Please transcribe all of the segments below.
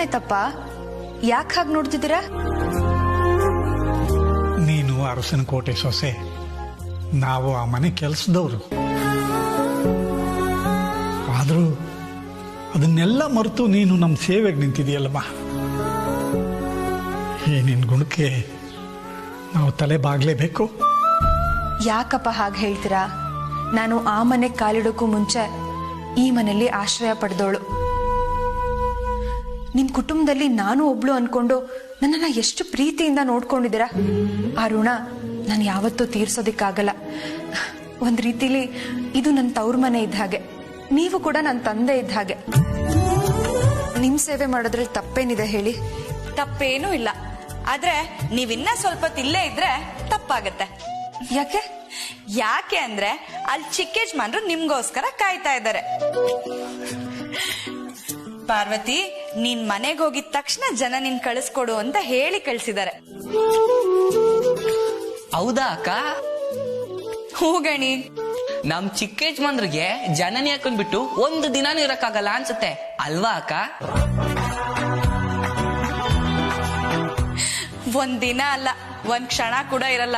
ಏನಾಯ್ತಪ್ಪ? ಯಾಕೆ ಹಾಗೆ ನೋಡ್ತಿದ್ದೀರಾ? ನೀನು ಅರಸನ ಕೋಟೆ ಸೊಸೆ, ನಾವು ಆ ಮನೆ ಕೆಲಸದವರು. ಆದರೂ ಅದನ್ನೆಲ್ಲ ಮರೆತು ನೀನು ನಮ್ಮ ಸೇವೆಗೆ ನಿಂತಿದೆಯಲ್ಲಮ್ಮ. ಈ ನಿನ್ನ ಗುಣಕ್ಕೆ ನಾವು ತಲೆ ಬಾಗ್ಲೇಬೇಕು. ಯಾಕಪ್ಪ ಹಾಗೆ ಹೇಳ್ತೀರಾ? ನಾನು ಆ ಮನೆಗೆ ಕಾಲಿಡೋಕ್ಕೂ ಮುಂಚೆ ಈ ಮನೆಯಲ್ಲಿ ಆಶ್ರಯ ಪಡೆದವಳು. ನಿಮ್ ಕುಟುಂಬದಲ್ಲಿ ನಾನು ಒಬ್ಳು ಅನ್ಕೊಂಡು ನನ್ನನ್ನ ಎಷ್ಟು ಪ್ರೀತಿಯಿಂದ ನೋಡ್ಕೊಂಡಿದ್ದೀರಾ. ಆ ಋಣ ನಾನು ಯಾವತ್ತೂ ತೀರ್ಸೋದಿಕ್ಕಾಗಲ್ಲ. ಒಂದ್ ರೀತಿಲಿ ಇದು ನನ್ನ ತವ್ರ ಮನೆ ಇದ್ದ ಹಾಗೆ, ನೀವು ಕೂಡ ನನ್ನ ತಂದೆ ಇದ್ದ ಹಾಗೆ. ನಿಮ್ ಸೇವೆ ಮಾಡೋದ್ರಲ್ಲಿ ತಪ್ಪೇನಿದೆ ಹೇಳಿ? ತಪ್ಪೇನೂ ಇಲ್ಲ, ಆದ್ರೆ ನೀವಿನ್ನ ಸ್ವಲ್ಪ ಇಲ್ಲೇ ಇದ್ರೆ ತಪ್ಪಾಗತ್ತೆ. ಯಾಕೆ? ಯಾಕೆ ಅಂದ್ರೆ ಅಲ್ಲಿ ಚಿಕ್ಕ ಯಜಮಾನ್ರು ನಿಮ್ಗೋಸ್ಕರ ಕಾಯ್ತಾ ಇದ್ದಾರೆ. ಪಾರ್ವತಿ, ನೀನ್ ಮನೆಗೆ ಹೋಗಿದ ತಕ್ಷಣ ಜನ ನಿನ್ ಕಳಿಸ್ಕೊಡು ಅಂತ ಹೇಳಿ ಕಳ್ಸಿದ್ದಾರೆ. ಹೌದಾ ಅಕ್ಕ? ಹೂ ಗಣಿ. ನಮ್ ಚಿಕ್ಕ ಯಜಮಾನ್ರಿಗೆ ಜನನಿ ಹಾಕೊಂಡ್ಬಿಟ್ಟು ಒಂದು ದಿನಾನೂ ಇರಕ್ಕಾಗಲ್ಲ ಅನ್ಸುತ್ತೆ ಅಲ್ವಾ ಅಕ್ಕ? ಒಂದ್ ದಿನ ಅಲ್ಲ, ಒಂದ್ ಕ್ಷಣ ಕೂಡ ಇರಲ್ಲ.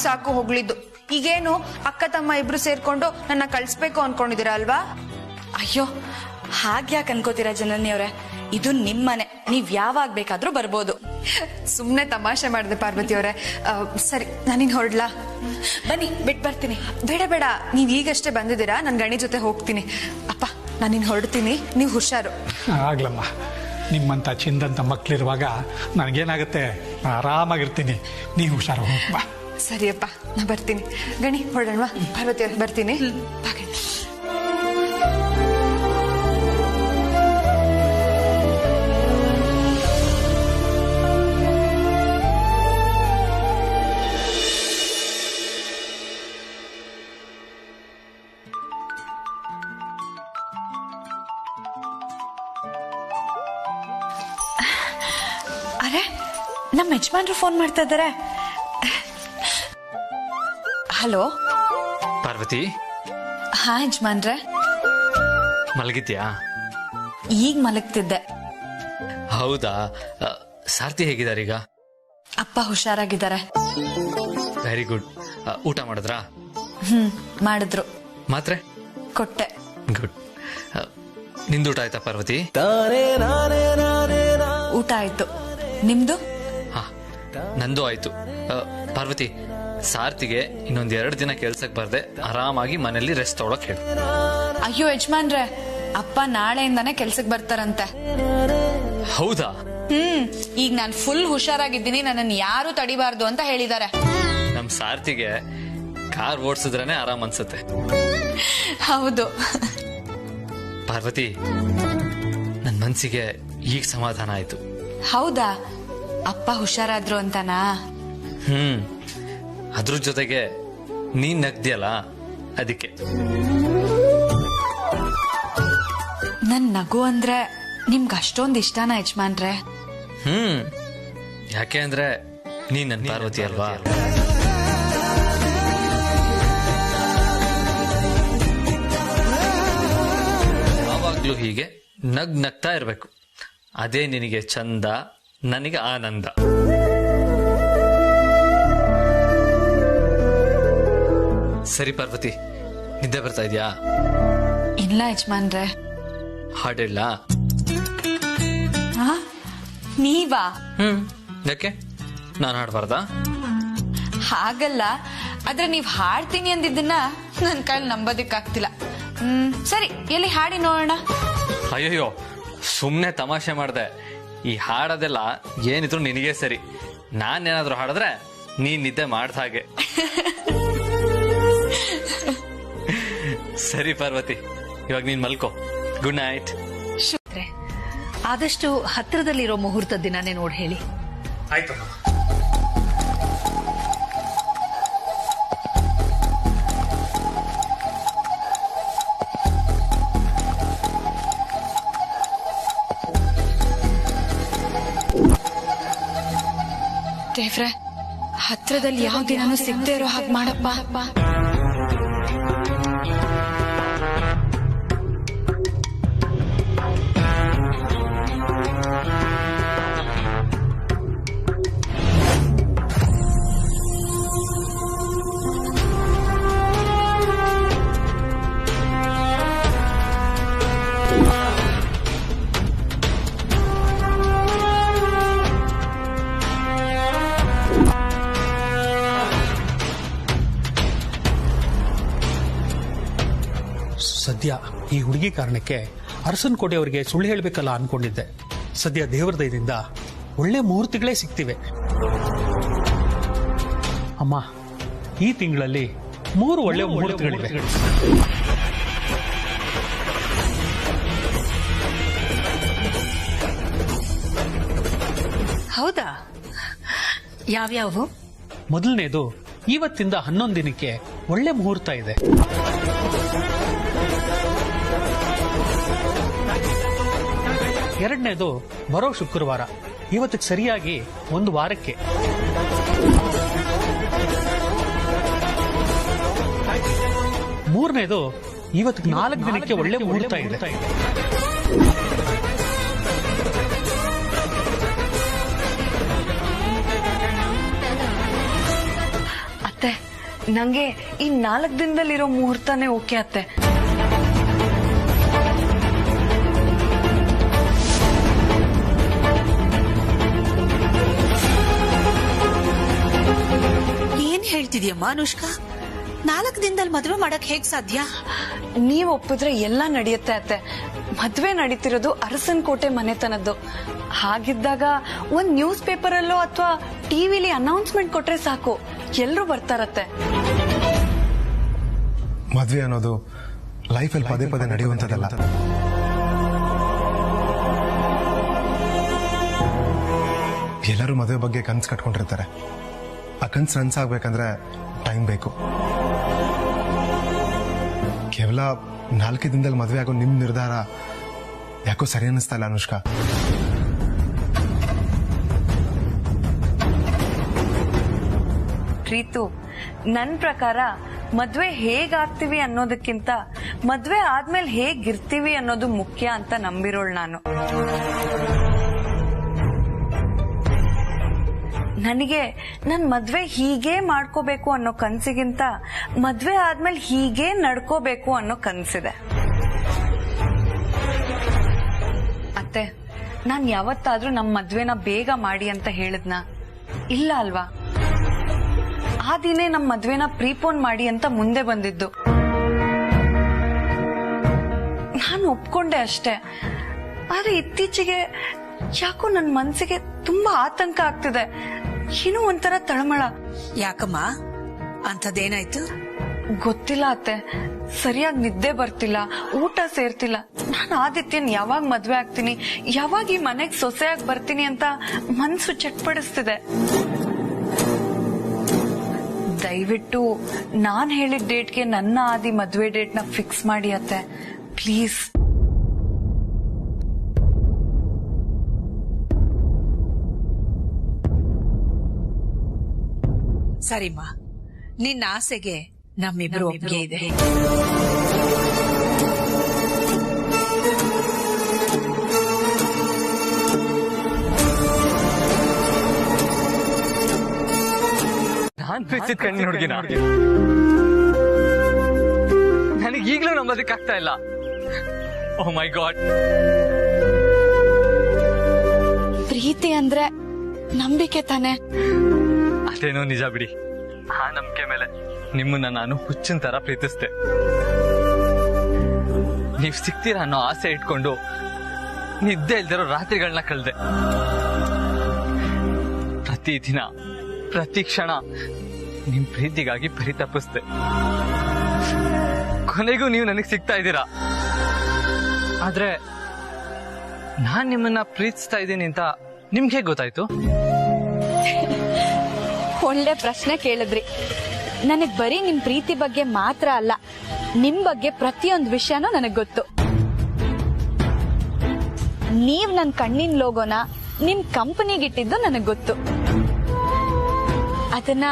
ಸಾಕು ಹೊಗಳಿದ್ದು. ಈಗೇನು ಅಕ್ಕ ತಮ್ಮ ಇಬ್ರು ಸೇರ್ಕೊಂಡು ನನ್ನ ಕಳ್ಸ್ಬೇಕು ಅನ್ಕೊಂಡಿದೀರಾ ಅಲ್ವಾ? ಅಯ್ಯೋ, ಹಾಗ್ಯಾಕೆ ಅನ್ಕೋತೀರಾ ಜನನಿ ಅವ್ರೆ? ಇದು ನಿಮ್ಮನೆ, ನೀವ್ ಯಾವಾಗ ಬೇಕಾದ್ರೂ ಬರ್ಬೋದು. ಸುಮ್ನೆ ತಮಾಷೆ ಮಾಡಿದೆ ಪಾರ್ವತಿ ಅವರೇ. ಸರಿ, ನಾನಿನ್ ಹೊರಡ್ಲಾ? ಬನ್ನಿ, ಬಿಟ್ ಬರ್ತೀನಿ. ಬೇಡ, ನೀವ್ ಈಗಷ್ಟೇ ಬಂದಿದ್ದೀರಾ, ನನ್ ಗಣಿ ಜೊತೆ ಹೋಗ್ತೀನಿ. ಅಪ್ಪ, ನಾನಿನ್ ಹೊರಡ್ತೀನಿ, ನೀವು ಹುಷಾರು. ಆಗ್ಲಮ್ಮ, ನಿಮ್ಮಂಥ ಚಿಂದಂತ ಮಕ್ಳಿರುವಾಗ ನನಗೇನಾಗುತ್ತೆ, ಆರಾಮಾಗಿರ್ತೀನಿ. ನೀವು ಹುಷಾರು ಹೋಗ್ಬಾ. ಸರಿಯಪ್ಪ, ನಾ ಬರ್ತೀನಿ. ಗಣಿ ಹೊರಡೋಣವಾ? ಪಾರ್ವತಿ ಅವ್ರೆ, ಬರ್ತೀನಿ. ಅರೆ, ನಮ್ಮ ಯಜಮಾನ್ರು ಫೋನ್ ಮಾಡ್ತಾ ಇದ್ದಾರೆ. ಹಲೋ ಪಾರ್ವತಿ. ಹಾ ಯಜಮಾನ್ರೆ. ಮಲಗಿದ್ಯಾ? ಈಗ ಮಲಗ್ತಿದ್ದೆ. ಹೌದಾ? ಸಾರ್ಥಿ ಹೇಗಿದಾರೀಗ? ಅಪ್ಪ ಹುಷಾರಾಗಿದ್ದಾರೆ. Very good. ಊಟ ಮಾಡಿದ್ರಾ? ಮಾಡಿದ್ರು. ಮಾತ್ರೆ ಕೊಟ್ಟೆ. ಗುಡ್. ನಿಂದು ಊಟ ಆಯ್ತಾ ಪಾರ್ವತಿ? ಊಟ ಆಯ್ತು, ನಿಮ್ದು? ಹಾ, ನಂದು ಆಯ್ತು. ಪಾರ್ವತಿ, ಸಾರ್ಥಿಗೆ ಇನ್ನೊಂದ್ 2 ದಿನ ಕೆಲ್ಸಕ್ಕೆ ಬರ್ದೆ ಆರಾಮಾಗಿ ಮನೇಲಿ ರೆಸ್ಟ್ ತಗೊಳಕ್ ಹೇಳಿ. ಅಯ್ಯೋ ಯಜಮಾನ್ರೆ, ಅಪ್ಪ ನಾಳೆಯಿಂದಾನೆ ಕೆಲ್ಸಕ್ಕೆ ಬರ್ತಾರಂತೆ. ಹೌದಾ? ಈಗ ನಾನು ಫುಲ್ ಹುಷಾರಾಗಿದ್ದೀನಿ, ನನ್ನನ್ನು ಯಾರು ತಡಿಬಾರ್ದು ಅಂತ ಹೇಳಿದ್ದಾರೆ. ನಮ್ ಸಾರ್ಥಿಗೆ ಕಾರ್ ಓಡಿಸಿದ್ರೇನೆ ಆರಾಮ್ ಅನ್ಸುತ್ತೆ. ಹೌದು. ಪಾರ್ವತಿ, ನನ್ ಮನ್ಸಿಗೆ ಈಗ ಸಮಾಧಾನ ಆಯ್ತು. ಹೌದಾ? ಅಪ್ಪ ಹುಷಾರಾದ್ರು ಅಂತನಾ? ಅದ್ರ ಜೊತೆಗೆ ನೀನ್ ನಗ್ದಿಯಲ್ಲ, ಅದಕ್ಕೆ. ನನ್ ನಗು ಅಂದ್ರೆ ನಿಮ್ಗೆ ಅಷ್ಟೊಂದು ಇಷ್ಟನಾ ಯಜಮಾನ್ರೆ? ಯಾಕೆ ಅಂದ್ರೆ ನೀನ್ ನನ್ ಪಾರ್ವತಿ ಅಲ್ವಾ? ಯಾವಾಗ್ಲೂ ಹೀಗೆ ನಗ್ತಾ ಇರ್ಬೇಕು. ಅದೇ ನಿನಗೆ ಚಂದ, ನನಗೆ ಆನಂದ. ಸರಿ ಪಾರ್ವತಿ, ನಿದ್ದೆ ಬರ್ತಾ ಇದ್ಯಾ? ಇಲ್ಲ ಯಜಮಾನ್ರೆ. ಹಾಡಿಲ್ಲ? ನೀವಾ? ಯಾಕೆ, ನಾನು ಹಾಡ್ಬಾರ್ದಾ? ಹಾಗಲ್ಲ, ಆದ್ರೆ ನೀವ್ ಹಾಡ್ತೀನಿ ಅಂದಿದ್ದನ್ನ ನನ್ ಕೈಲಿ ನಂಬೋದಿಕ್ಕಾಗ್ತಿಲ್ಲ. ಸರಿ, ಎಲ್ಲಿ ಹಾಡಿ ನೋಡೋಣ. ಅಯ್ಯಯ್ಯೋ, ಸುಮ್ನೆ ತಮಾಷೆ ಮಾಡ್ದೆ. ಈ ಹಾಡೋದೆಲ್ಲ ಏನಿದ್ರು ನಿನಗೆ ಸರಿ. ನಾನೇನಾದ್ರೂ ಹಾಡಿದ್ರೆ ನೀನ್ ನಿದ್ದೆ ಮಾಡ್ದ ಹಾಗೆ. ಸರಿ ಪಾರ್ವತಿ, ಇವಾಗ ನೀನ್ ಮಲ್ಕೋ. Good night. ಆದಷ್ಟು ಹತ್ರದಲ್ಲಿರೋ ಮುಹೂರ್ತ ದಿನಾನೇ ನೋಡಿ ಹೇಳಿ. ಆಯ್ತು. ದೇವ್ರೆ, ಹತ್ರದಲ್ಲಿ ಯಾವ ದಿನಾನು ಸಿಗದೆ ಇರೋ ಹಾಗೆ ಮಾಡಪ್ಪ. ಸದ್ಯ ಈ ಹುಡುಗಿ ಕಾರಣಕ್ಕೆ ಅರಸನಕೋಟೆ ಅವರಿಗೆ ಸುಳ್ಳು ಹೇಳಬೇಕಲ್ಲ ಅನ್ಕೊಂಡಿದ್ದೆ. ಸದ್ಯ ದೇವರ ದಯದಿಂದ ಒಳ್ಳೆ ಮುಹೂರ್ತಗಳೇ ಸಿಗ್ತಿವೆ. ಅಮ್ಮ, ಈ ತಿಂಗಳಲ್ಲಿ 3 ಒಳ್ಳೆ ಮುಹೂರ್ತಗಳಿವೆ. ಹೌದಾ? ಯಾವ್ಯಾವು? ಮೊದಲನೇದು ಇವತ್ತಿಂದ 11 ದಿನಕ್ಕೆ ಒಳ್ಳೆ ಮುಹೂರ್ತ ಇದೆ. ಎರಡನೇದು ಬರೋ ಶುಕ್ರವಾರ, ಇವತ್ತಿಗೆ ಸರಿಯಾಗಿ 1 ವಾರಕ್ಕೆ. ಮೂರನೇದು ಇವತ್ತಿಗೆ 4 ದಿನಕ್ಕೆ ಒಳ್ಳೆ ಮುಹೂರ್ತ ಇದೆ. ಅತ್ತೆ, ನಂಗೆ ಈ 4 ದಿನದಲ್ಲಿರೋ ಮುಹೂರ್ತನೇ ಓಕೆ ಅತ್ತೆ. ಏನ್ ಹೇಳ್ತಿದ್ಯಮ್ಮ ಅನುಷ್ಕಾ? 4 ದಿನದಲ್ಲಿ ಮದುವೆ ಮಾಡಕ್ ಹೇಗ್ ಸಾಧ್ಯ? ನೀವ್ ಒಪ್ಪಿದ್ರೆ ಎಲ್ಲ ನಡೆಯುತ್ತೆ ಅತ್ತೆ. ಮದ್ವೆ ನಡೀತಿರೋದು ಅರಸನಕೋಟೆ ಮನೆತನದ್ದು. ಹಾಗಿದ್ದಾಗ ಒಂದ್ ನ್ಯೂಸ್ ಪೇಪರ್ ಅಲ್ಲೋ ಅಥವಾ ಟಿವಿಲಿ ಅನೌನ್ಸ್ಮೆಂಟ್ ಕೊಟ್ರೆ ಸಾಕು, ಎಲ್ರೂ ಬರ್ತಾರತ್ತೆ. ಮದ್ವೆ ಅನ್ನೋದು ಲೈಫಲ್ಲಿ ಪದೇ ಪದೇ ನಡೆಯುವಂಥದ್ದಲ್ಲ. ಎಲ್ಲರೂ ಮದುವೆ ಬಗ್ಗೆ ಕನ್ಸು ಕಟ್ಕೊಂಡಿರ್ತಾರೆ. ಆ ಕನ್ಸು ನನ್ಸಾಗ್ಬೇಕಂದ್ರೆ ಟೈಮ್ ಬೇಕು. ಕೇವಲ 4 ದಿನದಲ್ಲಿ ಮದುವೆ ಆಗೋ ನಿಮ್ ನಿರ್ಧಾರ ಯಾಕೋ ಸರಿ ಅನ್ನಿಸ್ತಾ ಇಲ್ಲ ಅನುಷ್ಕಾ. ಪ್ರೀತು, ನನ್ ಪ್ರಕಾರ ಮದ್ವೆ ಹೇಗಾಗ್ತೀವಿ ಅನ್ನೋದಕ್ಕಿಂತ ಮದ್ವೆ ಆದ್ಮೇಲೆ ಹೇಗಿರ್ತೀವಿ ಅನ್ನೋದು ಮುಖ್ಯ ಅಂತ ನಂಬಿರೋಳು ನಾನು. ನನಗೆ ನನ್ ಮದ್ವೆ ಹೀಗೆ ಮಾಡ್ಕೋಬೇಕು ಅನ್ನೋ ಕನ್ಸಿಗಿಂತ ಮದ್ವೆ ಆದ್ಮೇಲೆ ಹೀಗೆ ನಡ್ಕೋಬೇಕು ಅನ್ನೋ ಕನ್ಸಿದೆ. ಅತ್ತೆ, ನಾನ್ ಯಾವತ್ತಾದ್ರೂ ನಮ್ ಮದ್ವೆನ ಬೇಗ ಮಾಡಿ ಅಂತ ಹೇಳಿದ್ನ? ಇಲ್ಲ ಅಲ್ವಾ? ಆ ದಿನೇ ನಮ್ ಮದ್ವೆನ ಪ್ರೀಪೋನ್ ಮಾಡಿ ಅಂತ ಮುಂದೆ ಬಂದಿದ್ದು. ನಾನು ಒಪ್ಕೊಂಡೆ ಅಷ್ಟೇ. ಆದ್ರೆ ಇತ್ತೀಚೆಗೆ ಯಾಕೋ ನನ್ ಮನ್ಸಿಗೆ ತುಂಬಾ ಆತಂಕ ಆಗ್ತಿದೆ. ಏನೋ ಒಂಥರ ತಳಮಳ. ಯಾಕಮ್ಮ, ಅಂಥದ್ದೇನಾಯ್ತು? ಗೊತ್ತಿಲ್ಲ ಅತ್ತೆ, ಸರಿಯಾಗಿ ನಿದ್ದೆ ಬರ್ತಿಲ್ಲ, ಊಟ ಸೇರ್ತಿಲ್ಲ. ನಾನು ಆದಿತ್ಯನ್ ಯಾವಾಗ ಮದ್ವೆ ಆಗ್ತೀನಿ, ಯಾವಾಗ ಈ ಮನೆಗ್ ಸೊಸೆಯಾಗಿ ಬರ್ತೀನಿ ಅಂತ ಮನ್ಸು ಚಟ್ಪಡಿಸ್ತಿದೆ. ದಯವಿಟ್ಟು ನಾನ್ ಹೇಳಿದ ಡೇಟ್ಗೆ ನನ್ನ ಆದಿ ಮದ್ವೆ ಡೇಟ್ ನ ಫಿಕ್ಸ್ ಮಾಡಿ ಅತ್ತೆ, ಪ್ಲೀಸ್. ಸರಿಮ್ಮ, ನಿನ್ನ ಆಸೆಗೆ ನಮ್ಮಿಬ್ರು ಒಪ್ಪಿಗೆ ಇದೆ. ನಾನ್ ಪ್ರೀತಿಸಿದ ಕಣ್ಣಿನ ಹುಡುಗಿನ ನನಗೆ ಈಗಲೂ ನಂಬೋದಕ್ಕಾಗ್ತಾ ಇಲ್ಲ. ಓ ಮೈ ಗಾಡ್. ಪ್ರೀತಿ ಅಂದ್ರೆ ನಂಬಿಕೆ ತಾನೆ? ಅದೇನೋ ನಿಜ ಬಿಡಿ. ಆ ನಂಬಿಕೆ ಮೇಲೆ ನಿಮ್ಮನ್ನ ನಾನು ಹುಚ್ಚಿನ ತರ ಪ್ರೀತಿಸ್ದೆ. ನೀವ್ ಸಿಗ್ತೀರಾ ಅನ್ನೋ ಆಸೆ ಇಟ್ಕೊಂಡು ನಿದ್ದೆ ಇಲ್ದಿರೋ ರಾತ್ರಿಗಳನ್ನ ಕಳೆದೆ. ಪ್ರತಿ ದಿನ ಪ್ರತಿ ಕ್ಷಣ ನಿಮ್ ಪ್ರೀತಿಗಾಗಿ ಪರಿತಪಿಸ್ದೆ. ಕೊನೆಗೂ ನೀವು ನನಗೆ ಸಿಗ್ತಾ ಇದ್ದೀರಾ. ಆದ್ರೆ ನಾನ್ ನಿಮ್ಮನ್ನ ಪ್ರೀತಿಸ್ತಾ ಇದ್ದೀನಿ ಅಂತ ನಿಮ್ಗೆ ಹೇಗ್ ಗೊತ್ತಾಯ್ತು? ಒಳ್ಳೆ ಪ್ರಶ್ನೆ ಕೇಳಿದ್ರಿ. ನನಗ್ ಬರೀ ನಿಮ್ ಪ್ರೀತಿ ಬಗ್ಗೆ ಮಾತ್ರ ಅಲ್ಲ, ನಿಮ್ ಬಗ್ಗೆ ಪ್ರತಿಯೊಂದು ವಿಷಯನೂ ನನಗ್ ಗೊತ್ತು. ನೀವ್ ನನ್ ಕಣ್ಣಿನ ಲೋಗೋನ ನಿಮ್ ಕಂಪನಿಗಿಟ್ಟಿದ್ದು ನನಗ್ ಗೊತ್ತು. ಅದನ್ನ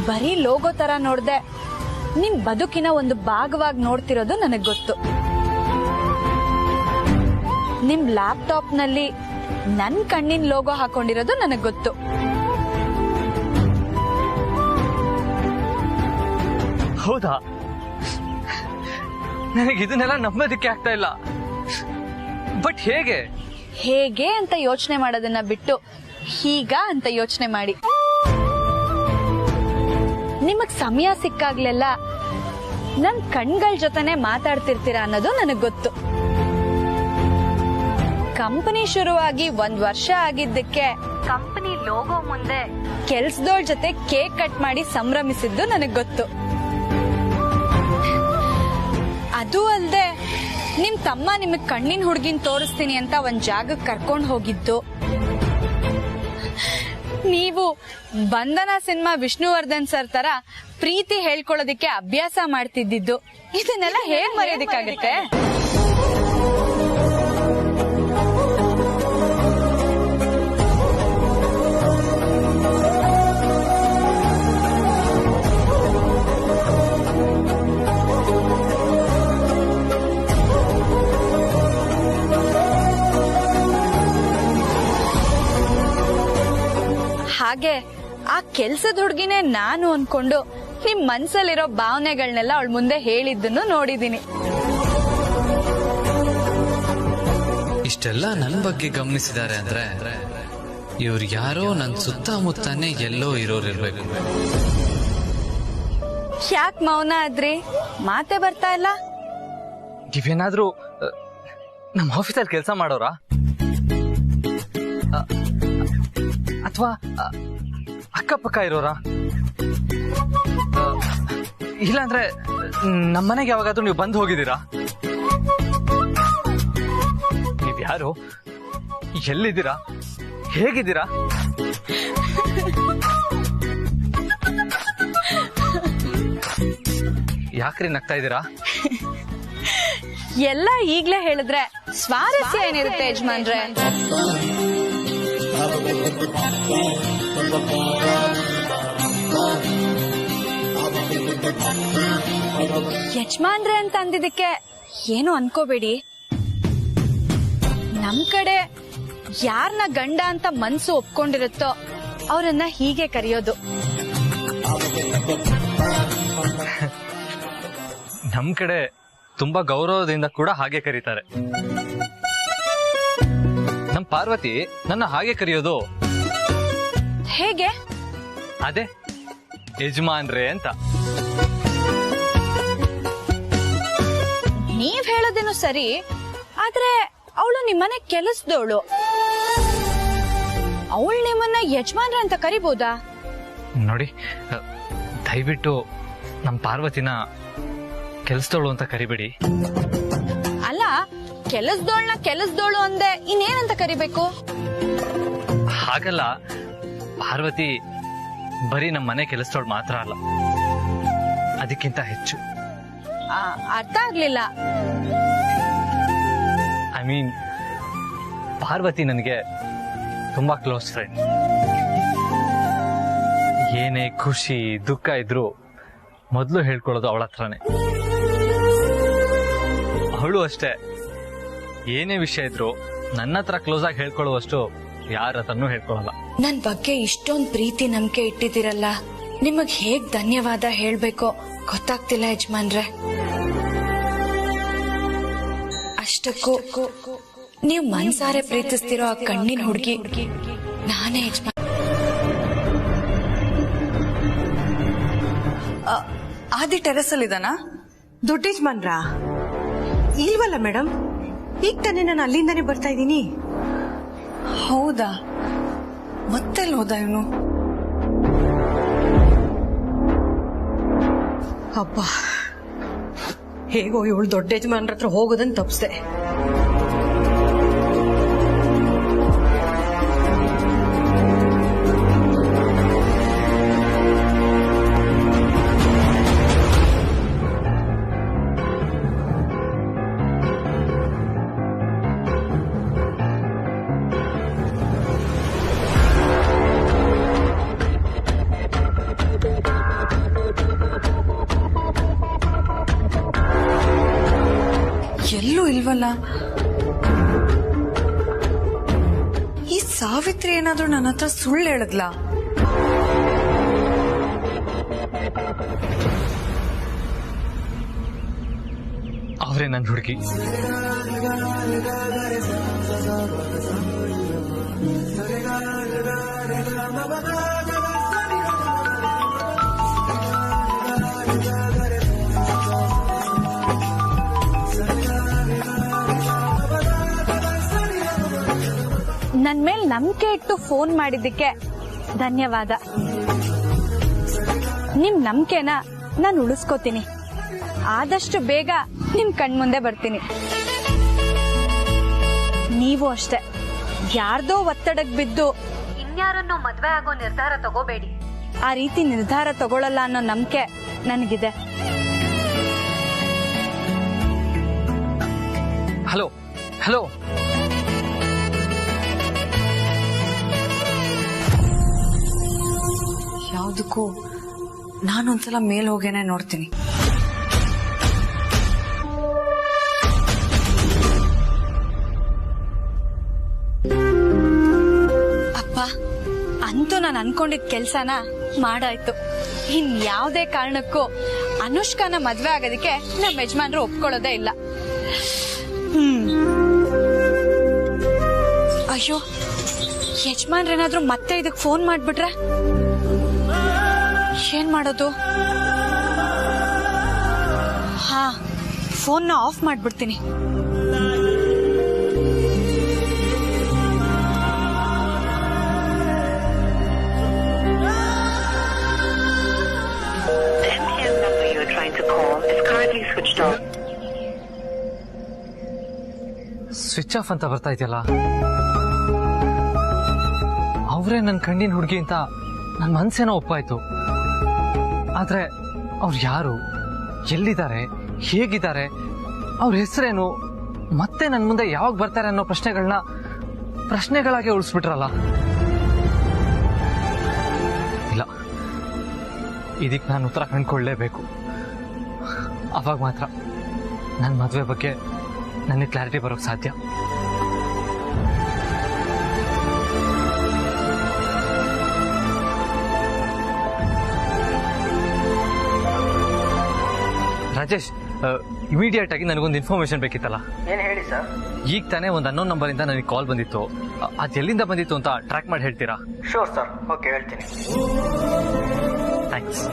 ಬರೀ ಲೋಗೋ ತರ ನೋಡ್ದೆ, ನಿಮ್ ಬದುಕಿನ ಒಂದು ಭಾಗವಾಗಿ ನೋಡ್ತಿರೋದು ನನಗ್ ಗೊತ್ತು. ನಿಮ್ ಲ್ಯಾಪ್ಟಾಪ್ ನಲ್ಲಿ ನನ್ ಕಣ್ಣಿನ ಲೋಗೋ ಹಾಕೊಂಡಿರೋದು ನನಗ್ ಗೊತ್ತು. ಹೌದಾ? ನನಗೆ ಇದನ್ನೆಲ್ಲ ನಂಬೋದಕ್ಕೆ ಆಗ್ತಾ ಇಲ್ಲ. ಬಟ್ ಹೇಗೆ ಹೇಗೆ ಅಂತ ಯೋಚನೆ ಮಾಡೋದನ್ನ ಬಿಟ್ಟು ಹೀಗ ಅಂತ ಯೋಚನೆ ಮಾಡಿ. ನಿಮಗ್ ಸಮಯ ಸಿಕ್ಕಾಗ್ಲೆಲ್ಲ ನನ್ ಕಣ್ಗಳ ಜೊತೆನೆ ಮಾತಾಡ್ತಿರ್ತೀರಾ ಅನ್ನೋದು ನನಗ್ ಗೊತ್ತು. ಕಂಪನಿ ಶುರುವಾಗಿ 1 ವರ್ಷ ಆಗಿದ್ದಕ್ಕೆ ಕಂಪನಿ ಲೋಗೋ ಮುಂದೆ ಕೆಲ್ಸದೋಳ್ ಜೊತೆ ಕೇಕ್ ಕಟ್ ಮಾಡಿ ಸಂಭ್ರಮಿಸಿದ್ದು ನನಗ್ ಗೊತ್ತು. ಅದು ಅಲ್ದೆ ನಿಮ್ ತಮ್ಮ ನಿಮಗ್ ಕಣ್ಣಿನ ಹುಡ್ಗಿನ್ ತೋರಿಸ್ತೀನಿ ಅಂತ ಒಂದ್ ಜಾಗಕ್ಕೆ ಕರ್ಕೊಂಡ್ ಹೋಗಿದ್ದು, ನೀವು ಬಂಧನ ಸಿನಿಮಾ ವಿಷ್ಣುವರ್ಧನ್ ಸರ್ ತರ ಪ್ರೀತಿ ಹೇಳ್ಕೊಳ್ಳೋದಿಕ್ಕೆ ಅಭ್ಯಾಸ ಮಾಡ್ತಿದ್ದಿದ್ದು, ಇದನ್ನೆಲ್ಲ ಹೇಗ್ ಮರೆಯೋದಿಕ್ಕಾಗತ್ತೆ? ಹಾಗೆ ಆ ಕೆಲ್ಸದ ಹುಡ್ಗಿನೇ ನಾನು ಅನ್ಕೊಂಡು ನಿಮ್ ಮನ್ಸಲ್ಲಿರೋ ಭಾವನೆಗಳನ್ನೆಲ್ಲ ಅವಳ ಮುಂದೆ ಹೇಳಿದ್ದನ್ನು ನೋಡಿದೀನಿ. ಇಷ್ಟೆಲ್ಲ ನನ್ ಬಗ್ಗೆ ಗಮನಿಸಿದ್ದಾರೆ ಅಂದ್ರೆ ಇವ್ರು ಯಾರೋ ನನ್ ಸುತ್ತಮುತ್ತಾನೆ ಎಲ್ಲೋ ಇರೋರಿರ್ಬೇಕು. ಯಾಕೆ ಮೌನ ಆದ್ರಿ? ಮಾತೆ ಬರ್ತಾ ಇಲ್ಲ? ನೀವೇನಾದ್ರೂ ನಮ್ಮ ಆಫೀಸಲ್ಲಿ ಕೆಲಸ ಮಾಡೋರಾ ಅಥವಾ ಅಕ್ಕಪಕ್ಕ ಇರೋರಾ? ಇಲ್ಲಾಂದ್ರೆ ನಮ್ಮನೆಗೆ ಯಾವಾಗಾದ್ರೂ ನೀವು ಬಂದು ಹೋಗಿದ್ದೀರಾ? ನೀವ್ ಯಾರು? ಎಲ್ಲಿದ್ದೀರಾ? ಹೇಗಿದ್ದೀರಾ? ಯಾಕ್ರಿ ನಗ್ತಾ ಇದ್ದೀರಾ? ಎಲ್ಲ ಈಗ್ಲೇ ಹೇಳಿದ್ರೆ ಸ್ವಾರಸ್ಯ ಏನಿರುತ್ತೆ ಯಜಮಾನ್ರೆ? ಯಜಮಾನ್ರೆ ಅಂತ ಅಂದಿದ್ದಕ್ಕೆ ಏನು ಅನ್ಕೋಬೇಡಿ. ನಮ್ ಕಡೆ ಯಾರನ್ನ ಗಂಡ ಅಂತ ಮನ್ಸು ಒಪ್ಕೊಂಡಿರುತ್ತೋ ಅವರನ್ನ ಹೀಗೆ ಕರೆಯೋದು. ನಮ್ ಕಡೆ ತುಂಬಾ ಗೌರವದಿಂದ ಕೂಡ ಹಾಗೆ ಕರೀತಾರೆ. ನಮ್ ಪಾರ್ವತಿ ನನ್ನ ಹಾಗೆ ಕರೆಯೋದು. ಹೇಗೆ? ಅದೇ ಯಜಮಾನ್ರೆ ಅಂತ. ನೀವ್ ಹೇಳೋದೇನು ಸರಿ, ಆದ್ರೆ ಅವಳು ನಿಮ್ಮನೆ ಕೆಲಸದವಳು. ಅವಳು ನಿಮ್ಮನ್ನ ಯಜಮಾನ್ರ ಅಂತ ಕರಿಬೋದಾ? ನೋಡಿ, ದಯವಿಟ್ಟು ನಮ್ ಪಾರ್ವತಿನ ಕೆಲಸದವಳು ಅಂತ ಕರಿಬೇಡಿ. ಅಲ್ಲ, ಕೆಲಸದೋಳು ಅಂದೆ ಇನ್ನೇನಂತ ಕರಿಬೇಕು? ಹಾಗಲ್ಲ, ಪಾರ್ವತಿ ಬರೀ ನಮ್ಮ ಮನೆ ಕೆಲಸದವಳು ಮಾತ್ರ ಅಲ್ಲ, ಅದಕ್ಕಿಂತ ಹೆಚ್ಚು. ಅರ್ಥ ಆಗ್ಲಿಲ್ಲ. ಐ ಮೀನ್, ಪಾರ್ವತಿ ನನಗೆ ತುಂಬಾ ಕ್ಲೋಸ್ ಫ್ರೆಂಡ್. ಏನೇ ಖುಷಿ ದುಃಖ ಇದ್ರು ಮೊದಲು ಹೇಳ್ಕೊಳ್ಳೋದು ಅವಳ ಹತ್ರನೇ. ಅವಳು ಅಷ್ಟೇ, ಏನೇ ವಿಷಯ ಇದ್ರು ನನ್ನ ಹತ್ರ ಕ್ಲೋಸ್ ಆಗಿ ಹೇಳ್ಕೊಳ್ಳುವಷ್ಟು ಯಾರ ಹತ್ರನೂ ಹೇಳ್ಕೊಳ್ಳಲ್ಲ. ನನ್ ಬಗ್ಗೆ ಇಷ್ಟೊಂದ್ ಪ್ರೀತಿ ನಂಬಿಕೆ ಇಟ್ಟಿದ್ದೀರಲ್ಲ, ನಿಮಗ್ ಹೇಗ್ ಧನ್ಯವಾದ ಹೇಳ್ಬೇಕೋ ಗೊತ್ತಾಗ್ತಿಲ್ಲ ಯಜಮಾನ್ರೆ. ಅಷ್ಟಕ್ಕೂ ನೀವ್ ಮನ್ಸಾರೆ ಪ್ರೀತಿಸ್ತಿರೋ ಆ ಕಣ್ಣಿನ ಹುಡುಗಿ ನಾನೇ ಯಜಮಾನ್. ಆದಿ ಟೆರೆಸ್ ಅಲ್ಲಿ ಇದಾನ? ದುಡ್ಡು ಯಜಮಾನ್ರಾ? ಇಲ್ವಲ್ಲ ಮೇಡಮ್, ಈಗ ತಾನೇ ನಾನು ಅಲ್ಲಿಂದಾನೇ ಬರ್ತಾ ಇದ್ದೀನಿ. ಹೌದಾ? ಮತ್ತೆಲ್ಲಿ ಹೋದ ಇವನು? ಅಬ್ಬಾ, ಹೇಗೋ ಇವಳು ದೊಡ್ಡ ಯಜಮಾನ್ರ ಹತ್ರ ಹೋಗೋದನ್ನ ತಪ್ಪಿಸ್ದೆ. ಎಲ್ಲೂ ಇಲ್ವಲ್ಲ. ಈ ಸಾವಿತ್ರಿ ಏನಾದ್ರೂ ನನ್ನ ಹತ್ರ ಸುಳ್ಳು ಹೇಳಿದ್ಲ? ಅವರೇ ನನ್ನ ಹುಡುಗಿ. ನನ್ ಮೇಲ್ ನಂಬಿಕೆ ಇಟ್ಟು ಫೋನ್ ಮಾಡಿದ್ದಕ್ಕೆ ಧನ್ಯವಾದ. ನಿಮ್ ನಂಬಿಕೆನ ನಾನು ಉಳಿಸ್ಕೋತೀನಿ. ಆದಷ್ಟು ಬೇಗ ನಿಮ್ ಕಣ್ಮುಂದೆ ಬರ್ತೀನಿ. ನೀವು ಅಷ್ಟೇ, ಯಾರ್ದೋ ಒತ್ತಡಕ್ ಬಿದ್ದು ಇನ್ಯಾರನ್ನೋ ಮದ್ವೆ ಆಗೋ ನಿರ್ಧಾರ ತಗೋಬೇಡಿ. ಆ ರೀತಿ ನಿರ್ಧಾರ ತಗೊಳ್ಳಲ್ಲ ಅನ್ನೋ ನಂಬಿಕೆ ನನಗಿದೆ. ಹಲೋ ಹಲೋ, ಯಾವ್ದಕ್ಕೂ ನಾನೊಂದ್ಸಲ ಮೇಲ್ ಹೋಗೇನೆ ನೋಡ್ತೀನಿ. ಅಪ್ಪ, ಅಂತೂ ನಾನು ಅನ್ಕೊಂಡಿದ್ ಕೆಲ್ಸನ ಮಾಡಾಯ್ತು. ಇನ್ ಯಾವ್ದೇ ಕಾರಣಕ್ಕೂ ಅನುಷ್ಕಾನ ಮದ್ವೆ ಆಗೋದಕ್ಕೆ ನಮ್ಮ ಯಜಮಾನ್ರು ಒಪ್ಕೊಳ್ಳೋದೇ ಇಲ್ಲ. ಅಯ್ಯೋ, ಯಜಮಾನ್ರೇನಾದ್ರೂ ಮತ್ತೆ ಇದಕ್ ಫೋನ್ ಮಾಡ್ಬಿಟ್ರೆ ಏನ್ ಮಾಡೋದು? ಹಾ, ಫೋನ್ನ ಆಫ್ ಮಾಡ್ಬಿಡ್ತೀನಿ. ಸ್ವಿಚ್ ಆಫ್ ಅಂತ ಬರ್ತಾ ಇದೆಯಲ್ಲ. ಅವರೇ ನನ್ನ ಕಣ್ಣಿನ ಹುಡುಗಿ ಅಂತ ನನ್ನ ಮನ್ಸೇನೋ ಒಪ್ಪಾಯ್ತು. ಆದ್ರೆ ಅವ್ರು ಯಾರು, ಎಲ್ಲಿದ್ದಾರೆ, ಹೇಗಿದ್ದಾರೆ, ಅವ್ರ ಹೆಸರೇನು, ಮತ್ತೆ ನನ್ನ ಮುಂದೆ ಯಾವಾಗ ಬರ್ತಾರೆ ಅನ್ನೋ ಪ್ರಶ್ನೆಗಳಾಗೆ ಉಳಿಸ್ಬಿಟ್ರಲ್ಲ. ಇಲ್ಲ, ಇದಕ್ಕೆ ನಾನು ಉತ್ತರ ಕಂಡುಕೊಳ್ಳಲೇಬೇಕು. ಅವಾಗ ಮಾತ್ರ ನನ್ನ ಮದುವೆ ಬಗ್ಗೆ ನನಗೆ ಕ್ಲಾರಿಟಿ ಬರೋಕ್ಕೆ ಸಾಧ್ಯ. ರಾಜೇಶ್, ಇಮಿಡಿಯೇಟ್ ಆಗಿ ನನಗೊಂದು ಇನ್ಫಾರ್ಮೇಶನ್ ಬೇಕಿತ್ತಲ್ಲ. ಏನ್ ಹೇಳಿ ಸರ್? ಈಗ ತಾನೇ ಒಂದು ಅನ್ನೋನ್ ನಂಬರ್ ಇಂದ ನನಗೆ ಕಾಲ್ ಬಂದಿತ್ತು. ಅದು ಎಲ್ಲಿಂದ ಬಂದಿತ್ತು ಅಂತ ಟ್ರ್ಯಾಕ್ ಮಾಡಿ ಹೇಳ್ತೀರಾ? ಶೋರ್ ಸರ್, ಓಕೆ ಹೇಳ್ತೀನಿ. ಥ್ಯಾಂಕ್ಸ್.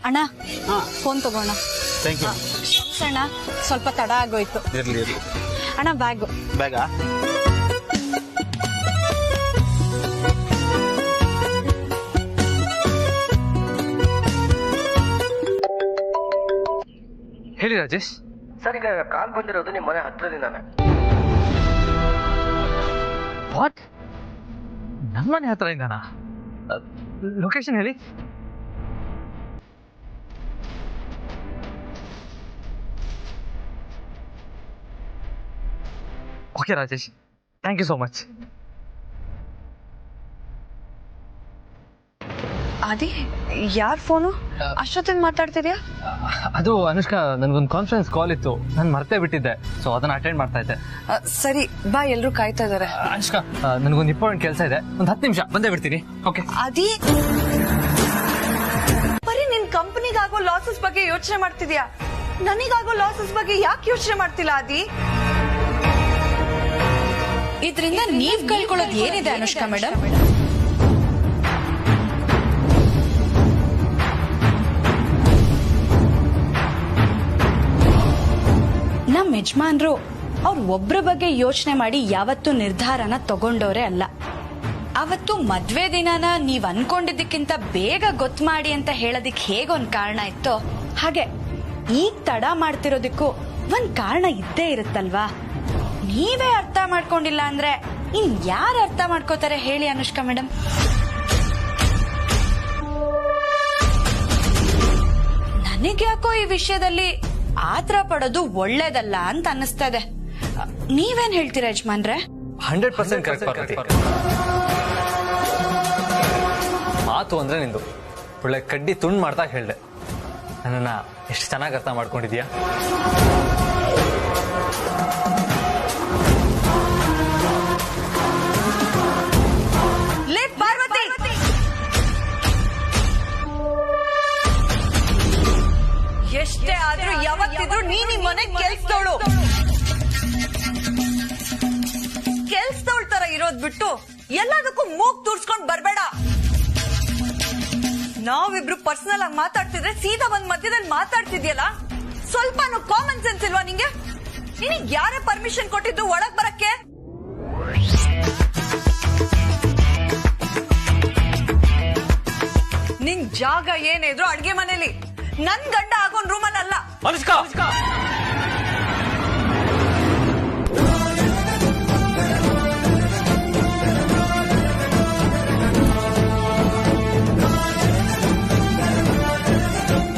ಅಣ್ಣ, ಫೋನ್ ತಗೋಣ. Thank you. ಅಣ್ಣ, ಸ್ವಲ್ಪ ತಡ ಆಗೋಯ್ತು. ಇರ್ಲಿ. ಅಣ್ಣ, ಬ್ಯಾಗಾ? ಹೇಳಿ ರಾಜೇಶ್. ಸರ್, ಈಗ ಕಾಲ್ ಬಂದಿರೋದು ನಿಮ್ಮ ಮನೆ ಹತ್ರದಿಂದಾನೆ. ವಾಟ್? ನಮ್ಮ ಮನೆ ಹತ್ರ ಇಂದಾನಾ? ಲೊಕೇಶನ್ ಹೇಳಿ. Okay Rajesh, thank you so much. ಅದೇ ಯಾರ್ ಫೋನು? ಅಷ್ಟೊತ್ತಿಗೆ ಮಾತಾಡ್ತಿದ್ಯಾ? ಅದು ಅನುಷ್ಕಾ, ನನ್ಗೊಂದು ಕಾನ್ಫರೆನ್ಸ್ ಕಾಲ್ ಇತ್ತು, ನಾನು ಮರ್ತೇ ಬಿಟ್ಟಿದ್ದೆ. ಸೊ ಅದನ್ನ ಅಟೆಂಡ್ ಮಾಡ್ತಾ ಇದ್ದೆ. ಸರಿ ಬಾ, ಎಲ್ರು ಕಾಯ್ತಾ ಇದಾರೆ. ಅನುಷ್ಕಾ, ನನ್ಗೊಂದು ಇಂಪಾರ್ಟೆಂಟ್ ಕೆಲಸ ಇದೆ, ಒಂದು 10 ನಿಮಿಷ ಬಂದೇ ಬಿಡ್ತೀನಿ. ಓಕೆ? ಅದೇ ಬರೀ ನಿನ್ ಕಂಪನಿಗಾಗೋ ಲಾಸಸ್ ಬಗ್ಗೆ ಯೋಚನೆ ಮಾಡ್ತಿದ್ಯಾ? ನನಗಾಗೋ ಲಾಸಸ್ ಬಗ್ಗೆ ಯಾಕೆ ಯೋಚನೆ ಮಾಡ್ತಿಲ್ಲ ಆದಿ? ಇದರಿಂದ ನೀವ್ ಕಳ್ಕೊಳ್ಳೋದು ಏನಿದೆ ಅನುಷ್ಕಾ ಮೇಡಮ್? ನಮ್ಮ ಯಜಮಾನ್ರು ಅವ್ರ ಒಬ್ರ ಬಗ್ಗೆ ಯೋಚನೆ ಮಾಡಿ ಯಾವತ್ತೂ ನಿರ್ಧಾರನ ತಗೊಂಡೋರೇ ಅಲ್ಲ. ಅವತ್ತು ಮದ್ವೆ ದಿನಾನ ನೀವ್ ಅನ್ಕೊಂಡಿದ್ದಕ್ಕಿಂತ ಬೇಗ ಗೊತ್ತು ಮಾಡಿ ಅಂತ ಹೇಳೋದಿಕ್ ಹೇಗೊಂದ್ ಕಾರಣ ಇತ್ತೋ ಹಾಗೆ ಈಗ ತಡ ಮಾಡ್ತಿರೋದಕ್ಕೂ ಒಂದ್ ಕಾರಣ ಇದ್ದೇ ಇರುತ್ತಲ್ವಾ? ನೀವೇ ಅರ್ಥ ಮಾಡ್ಕೊಂಡಿಲ್ಲ ಅಂದ್ರೆ ಇನ್ ಯಾರು ಅರ್ಥ ಮಾಡ್ಕೋತಾರೆ ಹೇಳಿ ಅನುಷ್ಕಾ ಮೇಡಮ್? ನನಗ್ಯಾಕೋ ಈ ವಿಷಯದಲ್ಲಿ ಆತರ ಪಡೋದು ಒಳ್ಳೇದಲ್ಲ ಅಂತ ಅನ್ನಿಸ್ತಾ ಇದೆ. ನೀವೇನ್ ಹೇಳ್ತೀರಾ ಯಜಮಾನ್ರೆ? 100% ಕರೆಕ್ಟ್ ಪಾರ್ವತಿ. ಮಾತು ಅಂದ್ರೆ ನಿಂದು ಒಳ್ಳೆ ಕಡ್ಡಿ ತುಂಡು ಮಾಡ್ತಾ ಹೇಳ್ದೆ. ನನ್ನನ್ನ ಎಷ್ಟು ಚೆನ್ನಾಗಿ ಅರ್ಥ ಮಾಡ್ಕೊಂಡಿದ್ಯಾ? ಎಷ್ಟೇ ಆದ್ರೂ ಯಾವತ್ತಿದ್ರು ನೀನ್ ಈ ಮನೆಗ್ ಬಿಟ್ಟು ಎಲ್ಲದಕ್ಕೂ ಮೂಗ್ ತೂರ್ಸ್ಕೊಂಡ್ ಬರ್ಬೇಡ. ನಾವಿಬ್ರು ಪರ್ಸನಲ್ ಆಗಿ ಮಾತಾಡ್ತಿದ್ರೆ ಸೀದಾ ಬಂದ್ ಮಧ್ಯದಲ್ಲಿ ಮಾತಾಡ್ತಿದ್ಯಲ್ಲ, ಸ್ವಲ್ಪನೂ ಕಾಮನ್ ಸೆನ್ಸ್ ಇಲ್ವಾ ನಿಂಗೆ? ನಿನಗ್ ಯಾರೇ ಪರ್ಮಿಷನ್ ಕೊಟ್ಟಿದ್ದು ಒಳಗ್ ಬರಕ್ಕೆ? ನಿನ್ ಜಾಗ ಏನೇ ಇದ್ರು ಅಡ್ಗೆ ಮನೇಲಿ, ನನ್ ಗಂಡ ಆಗೋನ್ ರೂಮಲ್ಲ. ಅನುಷ್ಕಾ,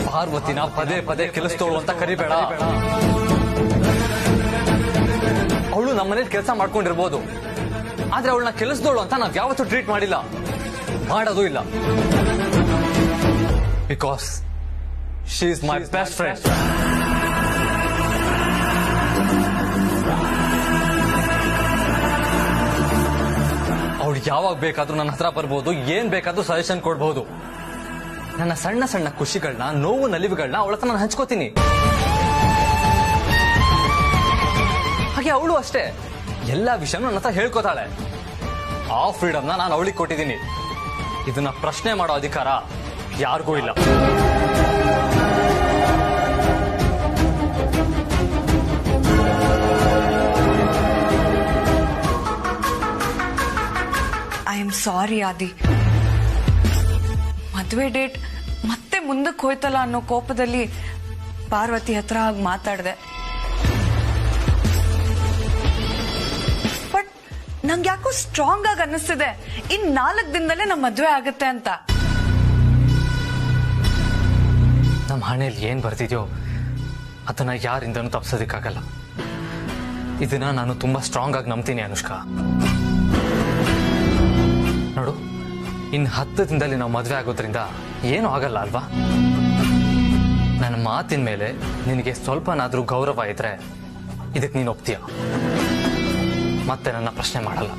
ಪಾರ್ವತಿನ ಪದೇ ಪದೇ ಕೆಲಸದವಳು ಅಂತ ಕರಿಬೇಡ. ಅವಳು ನಮ್ಮನೇಲಿ ಕೆಲಸ ಮಾಡ್ಕೊಂಡಿರ್ಬೋದು, ಆದ್ರೆ ಅವಳನ್ನ ಕೆಲಸದವಳು ಅಂತ ನಾವ್ ಯಾವತ್ತೂ ಟ್ರೀಟ್ ಮಾಡಿಲ್ಲ, ಮಾಡೋದು ಇಲ್ಲ. Because she is my best friend. ಅವಳು ಯಾವಾಗ ಬೇಕಾದ್ರೂ ನನ್ನ ಹತ್ರ ಬರ್ಬೋದು, ಏನ್ ಬೇಕಾದ್ರೂ ಸಜೆಷನ್ ಕೊಡ್ಬೋದು. ನನ್ನ ಸಣ್ಣ ಸಣ್ಣ ಖುಷಿಗಳನ್ನ, ನೋವು ನಲಿವುಗಳನ್ನ ಅವಳ ಹತ್ರ ನಾನು ಹಂಚ್ಕೋತೀನಿ. ಹಾಗೆ ಅವಳು ಅಷ್ಟೇ ಎಲ್ಲಾ ವಿಷಯನೂ ನನ್ನ ಹತ್ರ ಹೇಳ್ಕೋತಾಳೆ. ಆ ಫ್ರೀಡಮ್ನ ನಾನು ಅವಳಿಗೆ ಕೊಟ್ಟಿದ್ದೀನಿ. ಇದನ್ನ ಪ್ರಶ್ನೆ ಮಾಡೋ ಅಧಿಕಾರ ಯಾರಿಗೂ ಇಲ್ಲ. ಐ ಆಮ್ ಸಾರಿ ಆದಿ. ಮದ್ವೆ ಡೇಟ್ ಮತ್ತೆ ಮುಂದಕ್ಕೆ ಹೋಯ್ತಲ್ಲ ಅನ್ನೋ ಕೋಪದಲ್ಲಿ ಪಾರ್ವತಿ ಹತ್ರ ಆಗಿ ಮಾತಾಡ್ದೆ. ಬಟ್ ನಂಗೆ ಯಾಕೋ ಸ್ಟ್ರಾಂಗ್ ಆಗಿ ಅನ್ನಿಸ್ತಿದೆ, ಇನ್ 4 ದಿನದಲ್ಲೇ ನಮ್ಮ ಮದ್ವೆ ಆಗುತ್ತೆ ಅಂತ. ನಮ್ಮ ಹಣೆಯಲ್ಲಿ ಏನ್ ಬರ್ತಿದ್ಯೋ ಅದನ್ನ ಯಾರಿಂದನೂ ತಪ್ಪಿಸೋದಕ್ಕಾಗಲ್ಲ. ಇದನ್ನ ನಾನು ತುಂಬಾ ಸ್ಟ್ರಾಂಗ್ ಆಗಿ ನಂಬ್ತೀನಿ ಅನುಷ್ಕಾ. ನೋಡು, ಇನ್ನು 10 ದಿನದಲ್ಲಿ ನಾವು ಮದುವೆ ಆಗೋದ್ರಿಂದ ಏನೂ ಆಗಲ್ಲ ಅಲ್ವಾ? ನನ್ನ ಮಾತಿನ ಮೇಲೆ ನಿನಗೆ ಸ್ವಲ್ಪನಾದ್ರೂ ಗೌರವ ಇದ್ರೆ ಇದಕ್ಕೆ ನೀನು ಒಪ್ತೀಯ, ಮತ್ತೆ ನನ್ನ ಪ್ರಶ್ನೆ ಮಾಡಲ್ಲ.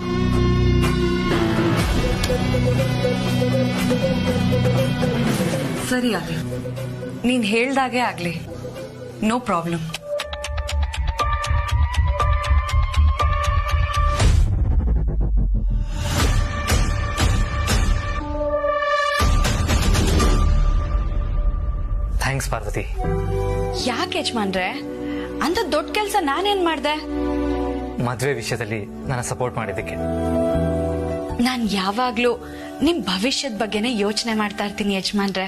ಸರಿ ಆದಿ, ನೀನ್ ಹೇಳ್ದಾಗೆ ಆಗ್ಲಿ, ನೋ ಪ್ರಾಬ್ಲಮ್. ಥ್ಯಾಂಕ್ಸ್ ಪಾರ್ವತಿ. ಯಾಕೆ ಯಜಮಾನ್ರೆ, ಅಂತ ದೊಡ್ಡ ಕೆಲಸ ನಾನೇನ್ ಮಾಡ್ದೆ? ಮದ್ವೆ ವಿಷಯದಲ್ಲಿ ನನ್ನ ಸಪೋರ್ಟ್ ಮಾಡಿದ್ದಕ್ಕೆ. ನಾನ್ ಯಾವಾಗ್ಲೂ ನಿಮ್ ಭವಿಷ್ಯದ ಬಗ್ಗೆನೇ ಯೋಚನೆ ಮಾಡ್ತಾ ಇರ್ತೀನಿ ಯಜಮಾನ್ರೆ.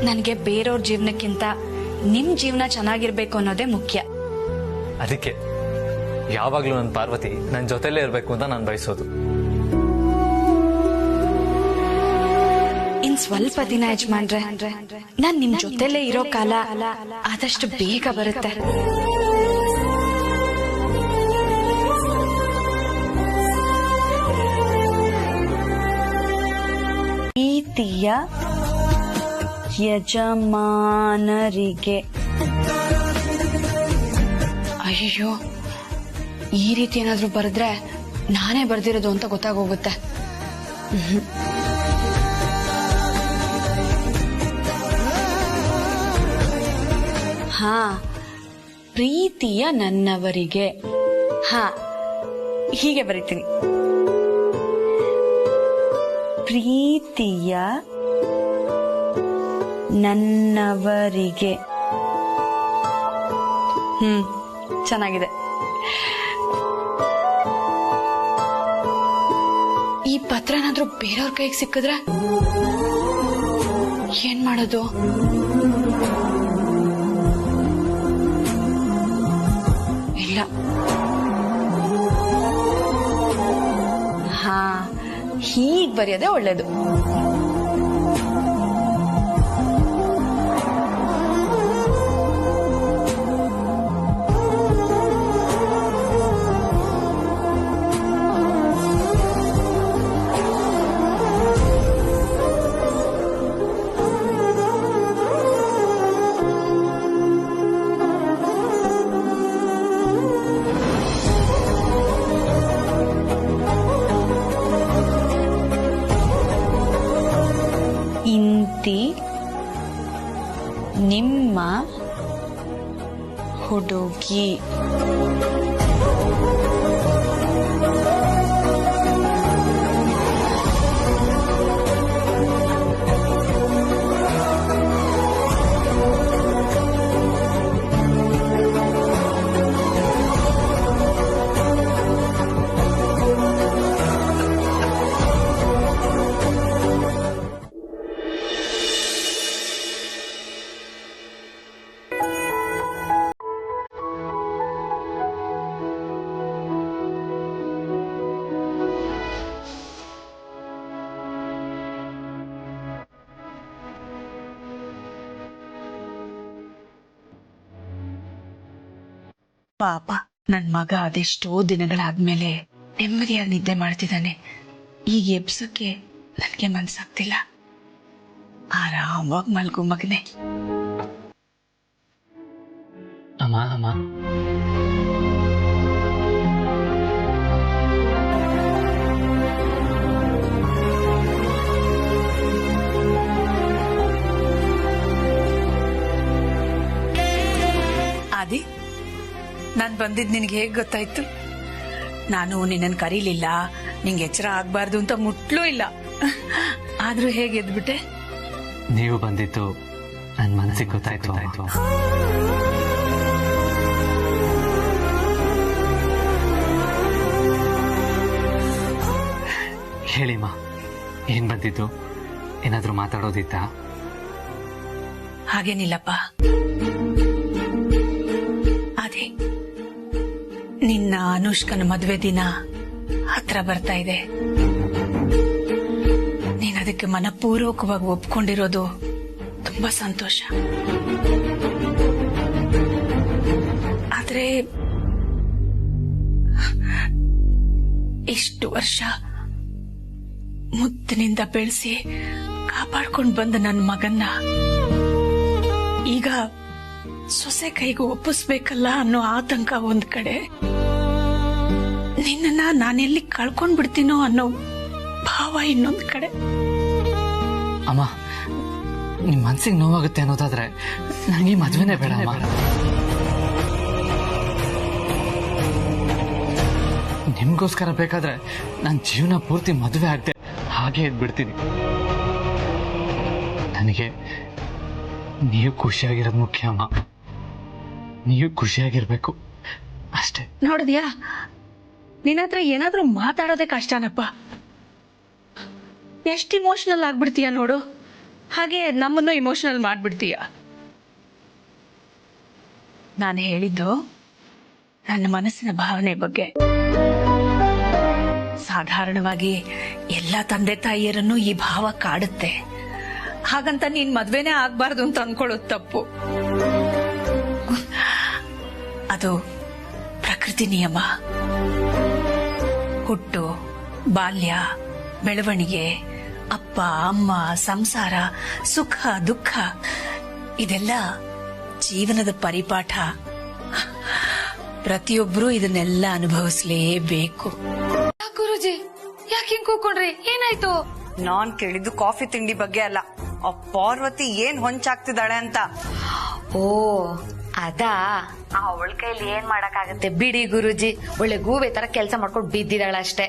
ನನಗೆ ಬೇರೆಯವ್ರ ಜೀವನಕ್ಕಿಂತ ನಿಮ್ ಜೀವನ ಚೆನ್ನಾಗಿರ್ಬೇಕು ಅನ್ನೋದೇ ಮುಖ್ಯ. ಅದಕ್ಕೆ ಯಾವಾಗ್ಲೂ ನನ್ನ ಪಾರ್ವತಿ ನನ್ನ ಜೊತೆಲೇ ಇರ್ಬೇಕು ಅಂತ ನಾನು ಬಯಸೋದು. ಇನ್ ಸ್ವಲ್ಪ ದಿನ ಯಜಮಾನ್ರೆ, ನಾನ್ ನಿಮ್ ಜೊತೆಲೇ ಇರೋ ಕಾಲ ಆದಷ್ಟು ಬೇಗ ಬರುತ್ತೆ. ಪ್ರೀತಿಯ ಯಜಮಾನರಿಗೆ. ಅಯ್ಯೋ, ಈ ರೀತಿ ಏನಾದ್ರೂ ಬರೆದ್ರೆ ನಾನೇ ಬರ್ದಿರೋದು ಅಂತ ಗೊತ್ತಾಗೋಗುತ್ತೆ. ಹಾ, ಪ್ರೀತಿಯ ನನ್ನವರಿಗೆ. ಹಾ, ಹೀಗೆ ಬರೀತೀನಿ. ಪ್ರೀತಿಯ ನನ್ನವರಿಗೆ. ಚೆನ್ನಾಗಿದೆ. ಈ ಪತ್ರ ಏನಾದ್ರೂ ಬೇರೆಯವ್ರ ಕೈಗೆ ಸಿಕ್ಕಿದ್ರೆ ಏನ್ ಮಾಡೋದು? ಇಲ್ಲ. ಹಾ, ಹೀಗ್ ಬರೆಯೋದೇ ಒಳ್ಳೇದು. ನಿಮ್ಮ ಹುಡುಗಿ. ಪಾಪ ನನ್ ಮಗ ಅದೆಷ್ಟೋ ದಿನಗಳಾದ್ಮೇಲೆ ನೆಮ್ಮದಿಯಾಗಿ ನಿದ್ದೆ ಮಾಡ್ತಿದ್ದಾನೆ. ಈಗ ಎಬ್ಸಕ್ಕೆ ನನ್ಗೆ ಮನ್ಸಾಗ್ತಿಲ್ಲ. ಆರಾಮಾಗಿ ಮಲ್ಗು ಮಗನೆ. ಅಮ್ಮ ಅಮ್ಮ ಆದಿ, ನಾನ್ ಬಂದಿದ್ ನಿನ್ಗೆ ಹೇಗ್ ಗೊತ್ತಾಯ್ತು? ನಾನು ನಿನ್ನನ್ ಕರೀಲಿಲ್ಲ, ನಿಂಗೆ ಎಚ್ಚರ ಆಗ್ಬಾರ್ದು ಅಂತ ಮುಟ್ಲೂ ಇಲ್ಲ. ಆದ್ರೂ ಹೇಗೆ ಎದ್ಬಿಟ್ಟೆ? ನೀವು ಬಂದಿದ್ದು ನನ್ನ ಮನಸ್ಸಿಗೆ ಗೊತ್ತಾಯ್ತು. ಹೇಳಿಮ್ಮ, ಏನ್ ಬಂದಿದ್ದು? ಏನಾದ್ರೂ ಮಾತಾಡೋದಿತ್ತ? ಹಾಗೇನಿಲ್ಲಪ್ಪ. ಅದೇ ನಿನ್ನ ಅನುಷ್ಕನ ಮದುವೆ ದಿನ ಹತ್ರ ಬರ್ತಾ ಇದೆ. ನೀನ್ ಅದಕ್ಕೆ ಮನಪೂರ್ವಕವಾಗಿ ಒಪ್ಕೊಂಡಿರೋದು ತುಂಬಾ ಸಂತೋಷ. ಆದ್ರೆ ಇಷ್ಟು ವರ್ಷ ಮುದ್ದಿನಿಂದ ಬೆಳೆಸಿ ಕಾಪಾಡ್ಕೊಂಡು ಬಂದ ನನ್ನ ಮಗನ್ನ ಈಗ ಸೊಸೆ ಕೈಗೆ ಒಪ್ಪಿಸ್ಬೇಕಲ್ಲ ಅನ್ನೋ ಆತಂಕ ಒಂದ್ ಕಡೆ, ನಿನ್ನ ನಾನೆಲ್ಲಿ ಕಳ್ಕೊಂಡ್ ಬಿಡ್ತೀನೋ ಅನ್ನೋ ಭಾವ ಇನ್ನೊಂದ್ ಕಡೆ. ಅಮ್ಮ, ನಿಮ್ ಮನ್ಸಿಗೆ ನೋವಾಗುತ್ತೆ ಅನ್ನೋದಾದ್ರೆ ನಂಗೆ ಮದ್ವೆನೇ ಬೇಡ ಅಮ್ಮ. ನಿಮ್ಗೋಸ್ಕರ ಬೇಕಾದ್ರೆ ನನ್ನ ಜೀವನ ಪೂರ್ತಿ ಮದುವೆ ಆಗದೆ ಹಾಗೆ ಇದ್ಬಿಡ್ತೀನಿ. ನನಗೆ ನೀವು ಖುಷಿಯಾಗಿರೋದು ಮುಖ್ಯ ಅಮ್ಮ. ನೀವು ಖುಷಿಯಾಗಿರ್ಬೇಕು ಅಷ್ಟೇ. ನೋಡಿದ್ಯಾ, ನಿನ್ನ ಹತ್ರ ಏನಾದ್ರೂ ಮಾತಾಡೋದೇ ಕಷ್ಟನಪ್ಪ. ಎಷ್ಟು ಇಮೋಷನಲ್ ಆಗ್ಬಿಡ್ತೀಯ ನೋಡು, ಹಾಗೆ ನಮ್ಮನ್ನು ಇಮೋಷನಲ್ ಮಾಡ್ಬಿಡ್ತೀಯ. ನಾನು ಹೇಳಿದ್ದು ನನ್ನ ಮನಸ್ಸಿನ ಭಾವನೆ ಬಗ್ಗೆ. ಸಾಧಾರಣವಾಗಿ ಎಲ್ಲ ತಂದೆ ತಾಯಿಯರನ್ನು ಈ ಭಾವ ಕಾಡುತ್ತೆ. ಹಾಗಂತ ನೀನ್ ಮದ್ವೆನೇ ಆಗ್ಬಾರ್ದು ಅಂತ ಅನ್ಕೊಳ್ಳೋದು ತಪ್ಪು. ಅದು ಪ್ರಕೃತಿ ನಿಯಮ. ಹುಟ್ಟು, ಬಾಲ್ಯ, ಬೆಳವಣಿಗೆ, ಅಪ್ಪ ಅಮ್ಮ, ಸಂಸಾರ, ಸುಖ ದುಃಖ, ಇದೆಲ್ಲ ಜೀವನದ ಪರಿಪಾಠ. ಪ್ರತಿಯೊಬ್ಬರೂ ಇದನ್ನೆಲ್ಲ ಅನುಭವಿಸಲೇಬೇಕು. ಗುರುಜಿ, ಯಾಕೆ ಹಿಂಗ್ ಕೂಕೊಂಡ್ರಿ? ಏನಾಯ್ತು? ನಾನ್ ಕೇಳಿದ್ದು ಕಾಫಿ ತಿಂಡಿ ಬಗ್ಗೆ ಅಲ್ಲ, ಆ ಪಾರ್ವತಿ ಏನ್ ಹೊಂಚಾಗ್ತಿದ್ದಾಳೆ ಅಂತ. ಓ ಅದಾ? ಅವಳ ಕೈಲಿ ಏನ್ ಮಾಡಕ್ಕಾಗತ್ತೆ ಬಿಡಿ ಗುರುಜಿ. ಒಳ್ಳೆ ಗೂಬೆ ತರ ಕೆಲ್ಸ ಮಾಡ್ಕೊಂಡು ಬಿದ್ದಿದ್ದಾಳ ಅಷ್ಟೇ.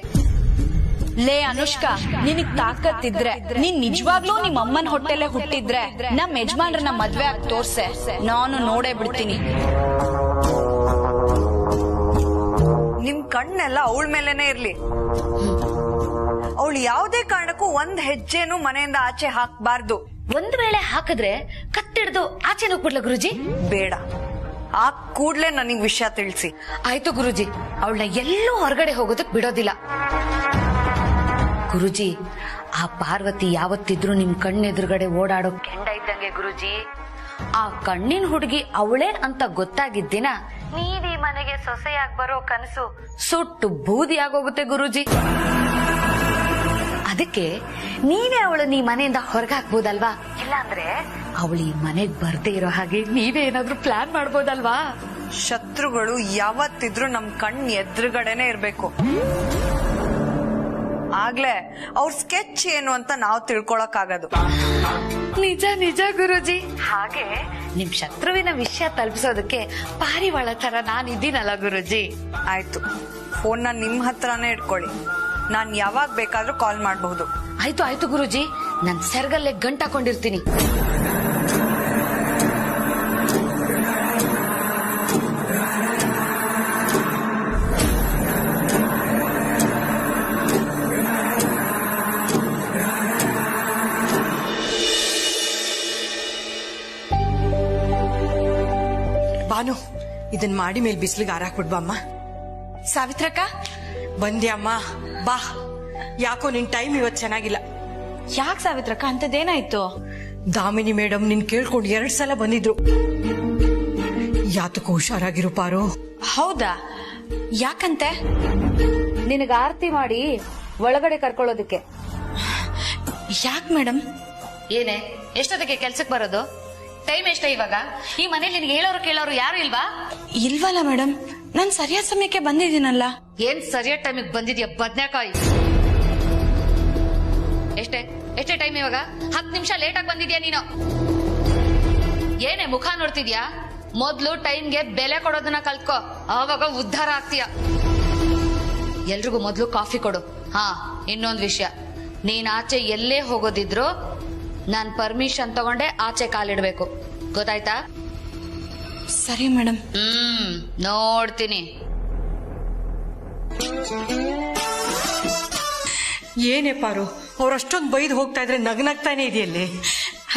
ಲೇ ಅನುಷ್ಕಾ, ನಿನಗ್ ತಾಕತ್ತಿದ್ರೆ ನೀನ್ ನಿಜವಾಗ್ಲೂ ನಿಮ್ ಅಮ್ಮನ ಹೊಟ್ಟೆಲೆ ಹುಟ್ಟಿದ್ರೆ ನಮ್ ಯಜಮಾನ್ರನ್ನ ಮದ್ವೆ ಆಗಿ ತೋರ್ಸೆ, ನಾನು ನೋಡೇ ಬಿಡ್ತೀನಿ. ನಿಮ್ ಕಣ್ಣೆಲ್ಲ ಅವಳ ಮೇಲೆನೆ ಇರ್ಲಿ. ಅವಳು ಯಾವುದೇ ಕಾರಣಕ್ಕೂ ಒಂದ್ ಹೆಜ್ಜೆನೂ ಮನೆಯಿಂದ ಆಚೆ ಹಾಕ್ಬಾರ್ದು. ಒಂದ್ ವೇಳೆ ಹಾಕಿದ್ರೆ ಕತ್ತಿಡ್ದು ಆಚೆ ಹೋಗ್ಬಿಡ್ಲ ಗುರುಜಿ? ಬೇಡ, ಆ ಕೂಡ್ಲೆ ನನಗ್ ವಿಷಯ ತಿಳಿಸಿ. ಆಯ್ತು ಗುರುಜಿ, ಅವಳನ್ನ ಎಲ್ಲೂ ಹೊರಗಡೆ ಹೋಗೋದಕ್ ಬಿಡೋದಿಲ್ಲ. ಗುರುಜಿ, ಆ ಪಾರ್ವತಿ ಯಾವತ್ತಿದ್ರು ನಿಮ್ ಕಣ್ಣೆದುರುಗಡೆ ಓಡಾಡೋ ಕೆಂಡ ಇದ್ದಂಗೆ ಗುರುಜಿ. ಆ ಕಣ್ಣಿನ ಹುಡುಗಿ ಅವಳೇ ಅಂತ ಗೊತ್ತಾಗಿದ್ದಿನ ನೀವ್ ಈ ಮನೆಗೆ ಸೊಸೆಯಾಗಿ ಬರೋ ಕನಸು ಸುಟ್ಟು ಬೂದಿ ಆಗೋಗುತ್ತೆ ಗುರುಜಿ. ಅದಕ್ಕೆ ನೀವೇ ಅವಳನ್ನ ಈ ಮನೆಯಿಂದ ಹೊರಗೆ ಹಾಕ್ಬೋದಲ್ವಾ? ಇಲ್ಲಾಂದ್ರೆ ಅವಳು ಈ ಮನೆಗ್ ಬರ್ದೇ ಇರೋ ಹಾಗೆ ನೀವೇ ಏನಾದ್ರೂ ಪ್ಲಾನ್ ಮಾಡ್ಬೋದಲ್ವಾ? ಶತ್ರುಗಳು ಯಾವತ್ತಿದ್ರು ನಮ್ ಕಣ್ ಎದುರುಗಡೆನೆ ಇರ್ಬೇಕು. ಆಗ್ಲೇ ಅವ್ರ ಸ್ಕೆಚ್ ಏನು ಅಂತ ನಾವು ತಿಳ್ಕೊಳಕ್ಕಾಗದು. ನಿಜ ನಿಜ ಗುರುಜಿ. ಹಾಗೆ ನಿಮ್ ಶತ್ರುವಿನ ವಿಷಯ ತಲುಪಿಸೋದಕ್ಕೆ ಪಾರಿವಾಳ ತರ ನಾನಿದ್ದೀನಲ್ಲ ಗುರುಜಿ. ಆಯ್ತು, ಫೋನ್ ನಿಮ್ ಹತ್ರನೇ ಇಟ್ಕೊಳ್ಳಿ. ನಾನ್ ಯಾವಾಗ ಬೇಕಾದ್ರೂ ಕಾಲ್ ಮಾಡಬಹುದು. ಆಯ್ತು ಆಯ್ತು ಗುರುಜಿ, ನಾನ್ ಸೆರ್ಗಲ್ಲೇ ಗಂಟಾಕೊಂಡಿರ್ತೀನಿ. ಬಾನು, ಇದನ್ ಮಾಡಿ ಮೇಲ್ ಬಿಸಿಲಿಗೆ ಆರಾಕ್ಬಿಡ್ಬಾ ಅಮ್ಮ. ಸಾವಿತ್ರಕ್ಕ ಬಂದ್ಯಮ್ಮ, ಬಾ. ಯಾಕೋ ನಿನ್ ಟೈಮ್ ಇವತ್ ಚೆನ್ನಾಗಿಲ್ಲ. ಯಾಕೆ ಸಾವಿತ್ರಕ್ಕ, ಅಂತದೇನಾಯ್ತು? ದಾಮಿನಿ ಮೇಡಮ್ ನಿನ್ ಕೇಳ್ಕೊಂಡು 2 ಸಲ ಬಂದಿದ್ರು. ಯಾತಕ್ಕೂ ಹುಷಾರಾಗಿರು ಪಾರು. ಹೌದಾ? ಯಾಕಂತೆ? ನಿನಗ ಆರತಿ ಮಾಡಿ ಒಳಗಡೆ ಕರ್ಕೊಳ್ಳೋದಕ್ಕೆ. ಯಾಕೆ ಮೇಡಮ್? ಏನೇ, ಎಷ್ಟೊತ್ತಿಗೆ ಕೆಲ್ಸಕ್ಕೆ ಬರೋದು? ಟೈಮ್ ಎಷ್ಟ ಇವಾಗ? ಈ ಮನೇಲಿ ನಿನಗೆ ಹೇಳೋರು ಕೇಳೋರು ಯಾರು ಇಲ್ವಾ? ಇಲ್ವಲ್ಲ ಮೇಡಮ್, ನಾನ್ ಸರಿಯಾದ ಸಮಯಕ್ಕೆ ಬಂದಿದ್ದೀನಲ್ಲ. ಏನ್ ಸರಿಯಾದ ಟೈಮಿಗೆ ಬಂದಿದ್ಯಾ ಬದ್ನೆಕಾಯಿ? ಎಷ್ಟೇ ಟೈಮ್ ಇವಾಗ? 10 ನಿಮಿಷ ಲೇಟ್ ಆಗಿ ಬಂದಿದ್ಯಾ ನೀನು. ಏನೇ ಮುಖ ನೋಡ್ತಿದ್ಯಾ? ಮೊದ್ಲು ಟೈಮ್ಗೆ ಬೆಲೆ ಕೊಡೋದನ್ನ ಕಲ್ತ್ಕೋ, ಆವಾಗ ಉದ್ಧಾರ ಆಗ್ತೀಯ. ಎಲ್ರಿಗೂ ಮೊದ್ಲು ಕಾಫಿ ಕೊಡು. ಹಾ, ಇನ್ನೊಂದ್ ವಿಷಯ, ನೀನ್ ಆಚೆ ಎಲ್ಲೇ ಹೋಗೋದಿದ್ರು ನಾನ್ ಪರ್ಮಿಷನ್ ತಗೊಂಡೆ ಆಚೆ ಕಾಲಿಡ್ಬೇಕು, ಗೊತ್ತಾಯ್ತಾ? ಸರಿ ಮೇಡಮ್. ನೋಡ್ತೀನಿ. ಏನೇ ಪಾರು, ಅವ್ರಷ್ಟೊಂದು ಬೈದು ಹೋಗ್ತಾ ಇದ್ರೆ ನಗ್ನಾಗ್ತಾನೆ ಇದೆಯಲ್ಲೇ.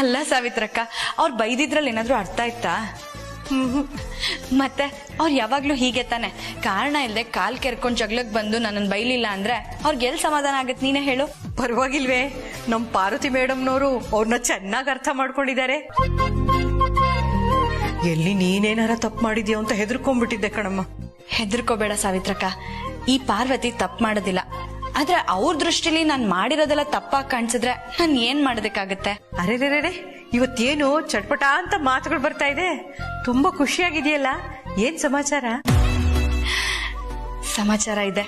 ಅಲ್ಲ ಸಾವಿತ್ರಕ್ಕ, ಅವ್ರು ಬೈದಿದ್ರಲ್ಲಿ ಏನಾದ್ರೂ ಅರ್ಥ ಆಯ್ತಾ? ಮತ್ತೆ ಅವ್ರು ಯಾವಾಗ್ಲೂ ಹೀಗೆ ತಾನೆ, ಕಾರಣ ಇಲ್ಲದೆ ಕಾಲ್ ಕೆರ್ಕೊಂಡ್ ಜಗ್ಲಕ್ ಬಂದು ನನ್ನನ್ ಬೈಲಿಲ್ಲ ಅಂದ್ರೆ ಅವ್ರಿಗೆ ಎಲ್ ಸಮಾಧಾನ ಆಗತ್? ನೀನೇ ಹೇಳು. ಪರವಾಗಿಲ್ವೇ, ನಮ್ ಪಾರ್ವತಿ ಮೇಡಮ್ನವರು ಅವ್ರನ್ನ ಚೆನ್ನಾಗಿ ಅರ್ಥ ಮಾಡ್ಕೊಂಡಿದ್ದಾರೆ. ಎಲ್ಲಿ ನೀನೇನಾರ ತಪ್ಪು ಮಾಡಿದ್ಯೋ ಅಂತ ಹೆದರ್ಕೊಂಡ್ಬಿಟ್ಟಿದ್ದೆ ಕಣಮ್ಮ. ಹೆದರ್ಕೋಬೇಡ ಸಾವಿತ್ರಕ್ಕ, ಈ ಪಾರ್ವತಿ ತಪ್ಪು ಮಾಡೋದಿಲ್ಲ. ಆದ್ರೆ ಅವ್ರ ದೃಷ್ಟಿಲಿ ನಾನ್ ಮಾಡಿರೋದೆಲ್ಲ ತಪ್ಪಾಗಿ ಕಾಣಿಸಿದ್ರೆ ನಾನ್ ಏನ್ ಮಾಡೋದಕ್ಕಾಗತ್ತೆ? ಅರೆ, ಇವತ್ತೇನು ಚಟ್ಪಟ ಅಂತ ಮಾತುಗಳು ಬರ್ತಾ ಇದೆ, ತುಂಬಾ ಖುಷಿಯಾಗಿದೆಯಲ್ಲ. ಏನ್ ಸಮಾಚಾರ? ಸಮಾಚಾರ ಇದೆ.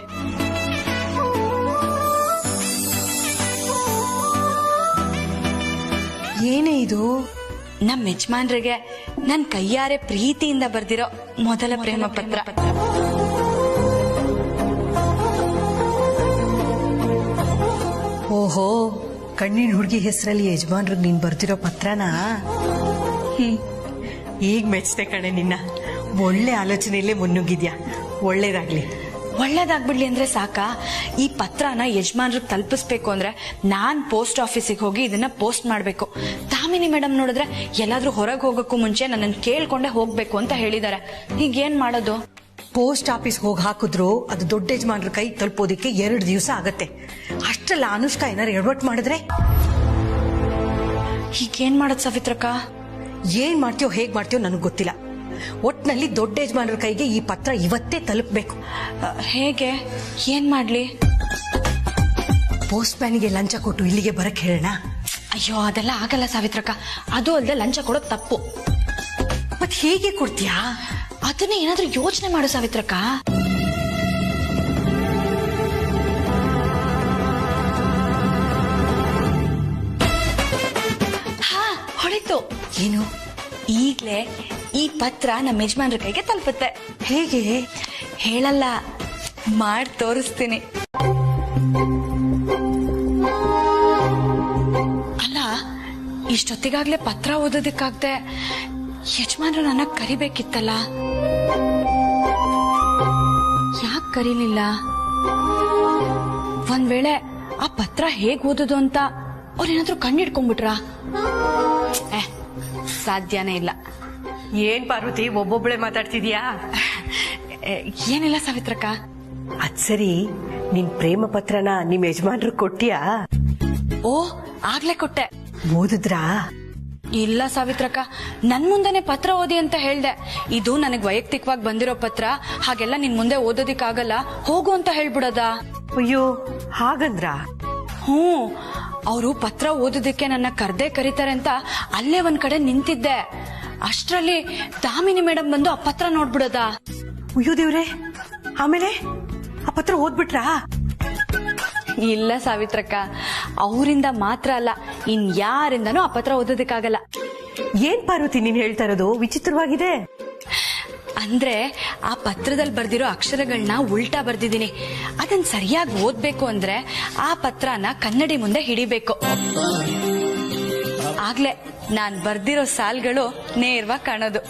ಏನೇ ಇದು? ನಮ್ ಯಜಮಾನ್ರಿಗೆ ನನ್ ಕೈಯಾರೆ ಪ್ರೀತಿಯಿಂದ ಬರ್ದಿರೋ ಮೊದಲ ಪ್ರೇಮ ಪತ್ರ. ಓಹೋ, ಕಣ್ಣಿನ ಹುಡುಗಿ ಹೆಸರಲ್ಲಿ ಯಜಮಾನ್ರಿಗೆ ನೀನ್ ಬರ್ದಿರೋ ಪತ್ರನಾ? ಈಗ ಮೆಚ್ತೆ ಕಣೆ ನಿನ್ನ. ಒಳ್ಳೆ ಆಲೋಚನೆಯಲ್ಲೇ ಮುನ್ನುಗ್ಗಿದ್ಯಾ, ಒಳ್ಳೇದಾಗ್ಲಿ. ಒಳ್ಳೇದಾಗ್ಬಿಡ್ಲಿ ಅಂದ್ರೆ ಸಾಕ? ಈ ಪತ್ರನ ಯಜಮಾನ್ರಿಗೆ ತಲುಪಿಸ್ಬೇಕು ಅಂದ್ರೆ ನಾನ್ ಪೋಸ್ಟ್ ಆಫೀಸಿಗೆ ಹೋಗಿ ಇದನ್ನ ಪೋಸ್ಟ್ ಮಾಡ್ಬೇಕು. ದಾಮಿನಿ ಮೇಡಮ್ ನೋಡಿದ್ರೆ ಎಲ್ಲಾದ್ರೂ ಹೊರಗೆ ಹೋಗಕ್ಕೂ ಮುಂಚೆ ನನ್ನನ್ನು ಕೇಳ್ಕೊಂಡೆ ಹೋಗ್ಬೇಕು ಅಂತ ಹೇಳಿದಾರೆ. ಈಗ ಏನ್ ಮಾಡೋದು? ಪೋಸ್ಟ್ ಆಫೀಸ್ ಹೋಗಿ ಹಾಕಿದ್ರು ಅದು ದೊಡ್ಡ ಯಜಮಾನ್ರ ಕೈ ತಲುಪೋದಿಕ್ಕೆ 2 ದಿವಸ ಆಗತ್ತೆ. ಅಷ್ಟೆಲ್ಲ ಅನುಷ್ಕಾ ಏನಾರು ಎಡವಟ್ ಮಾಡಿದ್ರೆ ಈಗೇನ್ ಮಾಡೋದು ಸಾವಿತ್ರಕ್ಕ? ಏನ್ ಮಾಡ್ತೀಯೋ ಹೇಗ್ ಮಾಡ್ತೀಯೋ ನನಗ್ ಗೊತ್ತಿಲ್ಲ. ಒಟ್ನಲ್ಲಿ ದೊಡ್ಡ ಯಜಮಾನ್ರ ಕೈಗೆ ಈ ಪತ್ರ ಇವತ್ತೇ ತಲುಪಬೇಕು. ಹೇಗೆ? ಏನ್ ಮಾಡ್ಲಿ? ಪೋಸ್ಟ್ ಮ್ಯಾನಿಗೆ ಲಂಚ ಕೊಟ್ಟು ಇಲ್ಲಿಗೆ ಬರಕ್ ಹೇಳೋಣ? ಅಯ್ಯೋ, ಅದೆಲ್ಲ ಆಗಲ್ಲ ಸಾವಿತ್ರಕ್ಕ. ಅದು ಅಲ್ಲದೆ ಲಂಚ ಕೊಡೋದು ತಪ್ಪು. ಮತ್ ಹೇಗೆ ಕೊಡ್ತೀಯಾ? ಅದನ್ನ ಏನಾದ್ರೂ ಯೋಚನೆ ಮಾಡು ಸಾವಿತ್ರಕ್ಕ. ಹಾ, ಹೊಳಿತು. ಏನು? ಈಗ್ಲೇ ಈ ಪತ್ರ ನಮ್ಮ ಯಜಮಾನ್ರ ಕೈಗೆ ತಲುಪುತ್ತೆ. ಹೇಗೆ? ಹೇಳಲ್ಲ, ಮಾಡಿ ತೋರಿಸ್ತೀನಿ. ಅಲ್ಲ, ಇಷ್ಟೊತ್ತಿಗಾಗ್ಲೇ ಪತ್ರ ಓದೋದಕ್ಕಾಗ್ದೆ ಯಜಮಾನ್ರು ನನ್ನ ಕರಿಬೇಕಿತ್ತಲ್ಲ, ಯಾಕೆ ಕರೀಲಿಲ್ಲ? ಒಂದ್ ವೇಳೆ ಆ ಪತ್ರ ಹೇಗ್ ಓದೋದು ಅಂತ ಅವ್ರೇನಾದ್ರೂ ಕಣ್ಣಿಡ್ಕೊಂಡ್ಬಿಟ್ರಾ? ಸಾಧ್ಯನೇ ಇಲ್ಲ. ಏನ್ ಪಾರ್ವತಿ, ಒಬ್ಬೊಬ್ಳೆ ಮಾತಾಡ್ತಿದ್ಯಾ? ಏನಿಲ್ಲ ಸಾವಿತ್ರಕ್ಕ. ಅದ್ ಸರಿ, ನಿನ್ ಪ್ರೇಮ ಪತ್ರನ ನಿಮ್ ಯಜಮಾನ್ರು ಕೊಟ್ಟಿಯಾ? ಓ, ಆಗ್ಲೇ ಕೊಟ್ಟೆ. ಓದಿದ್ರಾ? ಇಲ್ಲ ಸಾವಿತ್ರಕ್ಕ, ನನ್ ಮುಂದೆನೆ ಪತ್ರ ಓದಿ ಅಂತ ಹೇಳ್ದೆ. ಇದು ನನಗ್ ವೈಯಕ್ತಿಕವಾಗಿ ಬಂದಿರೋ ಪತ್ರ, ಹಾಗೆಲ್ಲ ನಿನ್ ಮುಂದೆ ಓದೋದಿಕ್ಕಾಗಲ್ಲ, ಹೋಗು ಅಂತ ಹೇಳ್ಬಿಡದ. ಅಯ್ಯೋ, ಹಾಗಂದ್ರ? ಅವರು ಪತ್ರ ಓದೋದಕ್ಕೆ ನನ್ನ ಕರೀತಾರೆ ಅಂತ ಅಲ್ಲೇ ಒಂದ್ ಕಡೆ ನಿಂತಿದ್ದೆ. ಅಷ್ಟ್ರಲ್ಲಿ ದಾಮಿನಿ ಮೇಡಮ್ ಬಂದು ಆ ಪತ್ರ ನೋಡ್ಬಿಡದ. ಅಯ್ಯೋ ದೇವ್ರೆ, ಆಮೇಲೆ ಆ ಪತ್ರ ಓದ್ಬಿಟ್ರಾ? ಇಲ್ಲ ಸಾವಿತ್ರಕ್ಕ, ಅವರಿಂದ ಮಾತ್ರ ಅಲ್ಲ, ಇನ್ ಯಾರಿಂದನೂ ಆ ಪತ್ರ ಓದೋದಕ್ಕಾಗಲ್ಲ. ಏನ್ ಪಾರ್ವತಿ ನೀನ್ ಹೇಳ್ತಾ ಇರೋದು? ವಿಚಿತ್ರವಾಗಿದೆ. ಅಂದ್ರೆ ಆ ಪತ್ರದಲ್ಲಿ ಬರ್ದಿರೋ ಅಕ್ಷರಗಳನ್ನ ಉಲ್ಟಾ ಬರ್ದಿದ್ದೀನಿ. ಅದನ್ನ ಸರಿಯಾಗಿ ಓದ್ಬೇಕು ಅಂದ್ರೆ ಆ ಪತ್ರನ ಕನ್ನಡಿ ಮುಂದೆ ಹಿಡಿಬೇಕು. ಆಗ್ಲೇ ನಾನ್ ಬರ್ದಿರೋ ಸಾಲ್ಗಳು ನೇರವಾಗಿ ಕಾಣೋದು.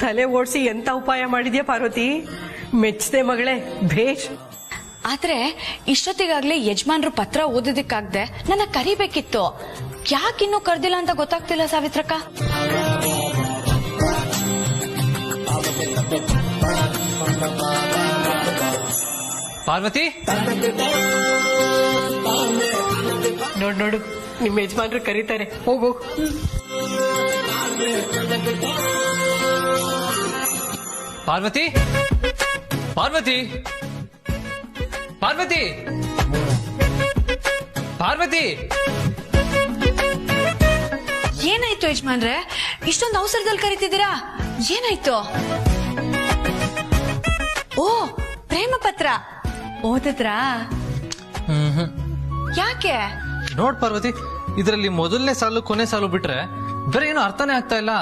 ತಲೆ ಓಡಿಸಿ ಎಂತ ಉಪಾಯ ಮಾಡಿದ್ಯಾ ಪಾರ್ವತಿ, ಮೆಚ್ಚದೆ ಮಗಳೇ, ಭೇಷ್. ಆದ್ರೆ ಇಷ್ಟೊತ್ತಿಗಾಗ್ಲೇ ಯಜಮಾನ್ರು ಪತ್ರ ಓದೋದಕ್ಕಾಗ್ದೆ ನನ್ನ ಕರಿಬೇಕಿತ್ತು. ಯಾಕಿನ್ನೂ ಕರ್ದಿಲ್ಲ ಅಂತ ಗೊತ್ತಾಗ್ತಿಲ್ಲ ಸಾವಿತ್ರಕ್ಕ. ಪಾರ್ವತಿ, ನೋಡು ನಿಮ್ಮ ಯಜಮಾನ್ರು ಕರೀತಾರೆ, ಹೋಗು. ಪಾರ್ವತಿ ಪಾರ್ವತಿ ಪಾರ್ವತಿ ಪಾರ್ವತಿ ಏನಾಯ್ತು ಯಜಮಾನ್ರೆ? ಇಷ್ಟೊಂದು ಅವಸರದಲ್ಲಿ ಕರಿತಿದ್ದೀರಾ? ಏನಾಯ್ತು? ಓ, ಪ್ರೇಮ ಪತ್ರ ಓದಿದ್ರಾ? ಯಾಕೆ? ನೋಡ್ ಪಾರ್ವತಿ, ಇದರಲ್ಲಿ ಮೊದಲನೇ ಸಾಲು ಕೊನೆ ಸಾಲು ಬಿಟ್ರೆ ಬೇರೆ ಏನು ಅರ್ಥನೇ ಆಗ್ತಾ ಇಲ್ಲ.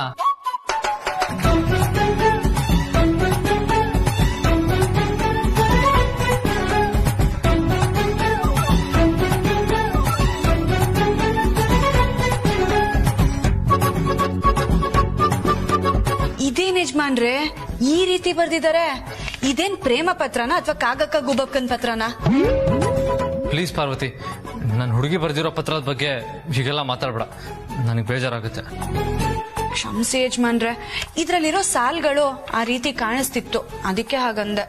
ಇದೇನ್ ಯಜಮಾನ್ರೆ ಈ ರೀತಿ ಬರ್ದಿದ್ದಾರೆ? ಇದೇನ್ ಪ್ರೇಮ ಪತ್ರನಾ ಅಥವಾ ಕಾಗಕ್ಕ ಗುಬಕ್ಕನ್ ಪತ್ರನಾ? ಪ್ಲೀಸ್ ಪಾರ್ವತಿ, ನನ್ನ ಹುಡುಗಿ ಬರ್ದಿರೋ ಪತ್ರದ ಬಗ್ಗೆ ಹೀಗೆಲ್ಲ ಮಾತಾಡ್ಬೇಡ, ನನಗೆ ಬೇಜಾರಾಗುತ್ತೆ. ಕ್ಷಮಿಸಿ ಯಜಮಾನ್ರೆ, ಇದ್ರಲ್ಲಿರೋ ಸಾಲ್ಗಳು ಆ ರೀತಿ ಕಾಣಿಸ್ತಿತ್ತು, ಅದಕ್ಕೆ ಹಾಗಂದೆ.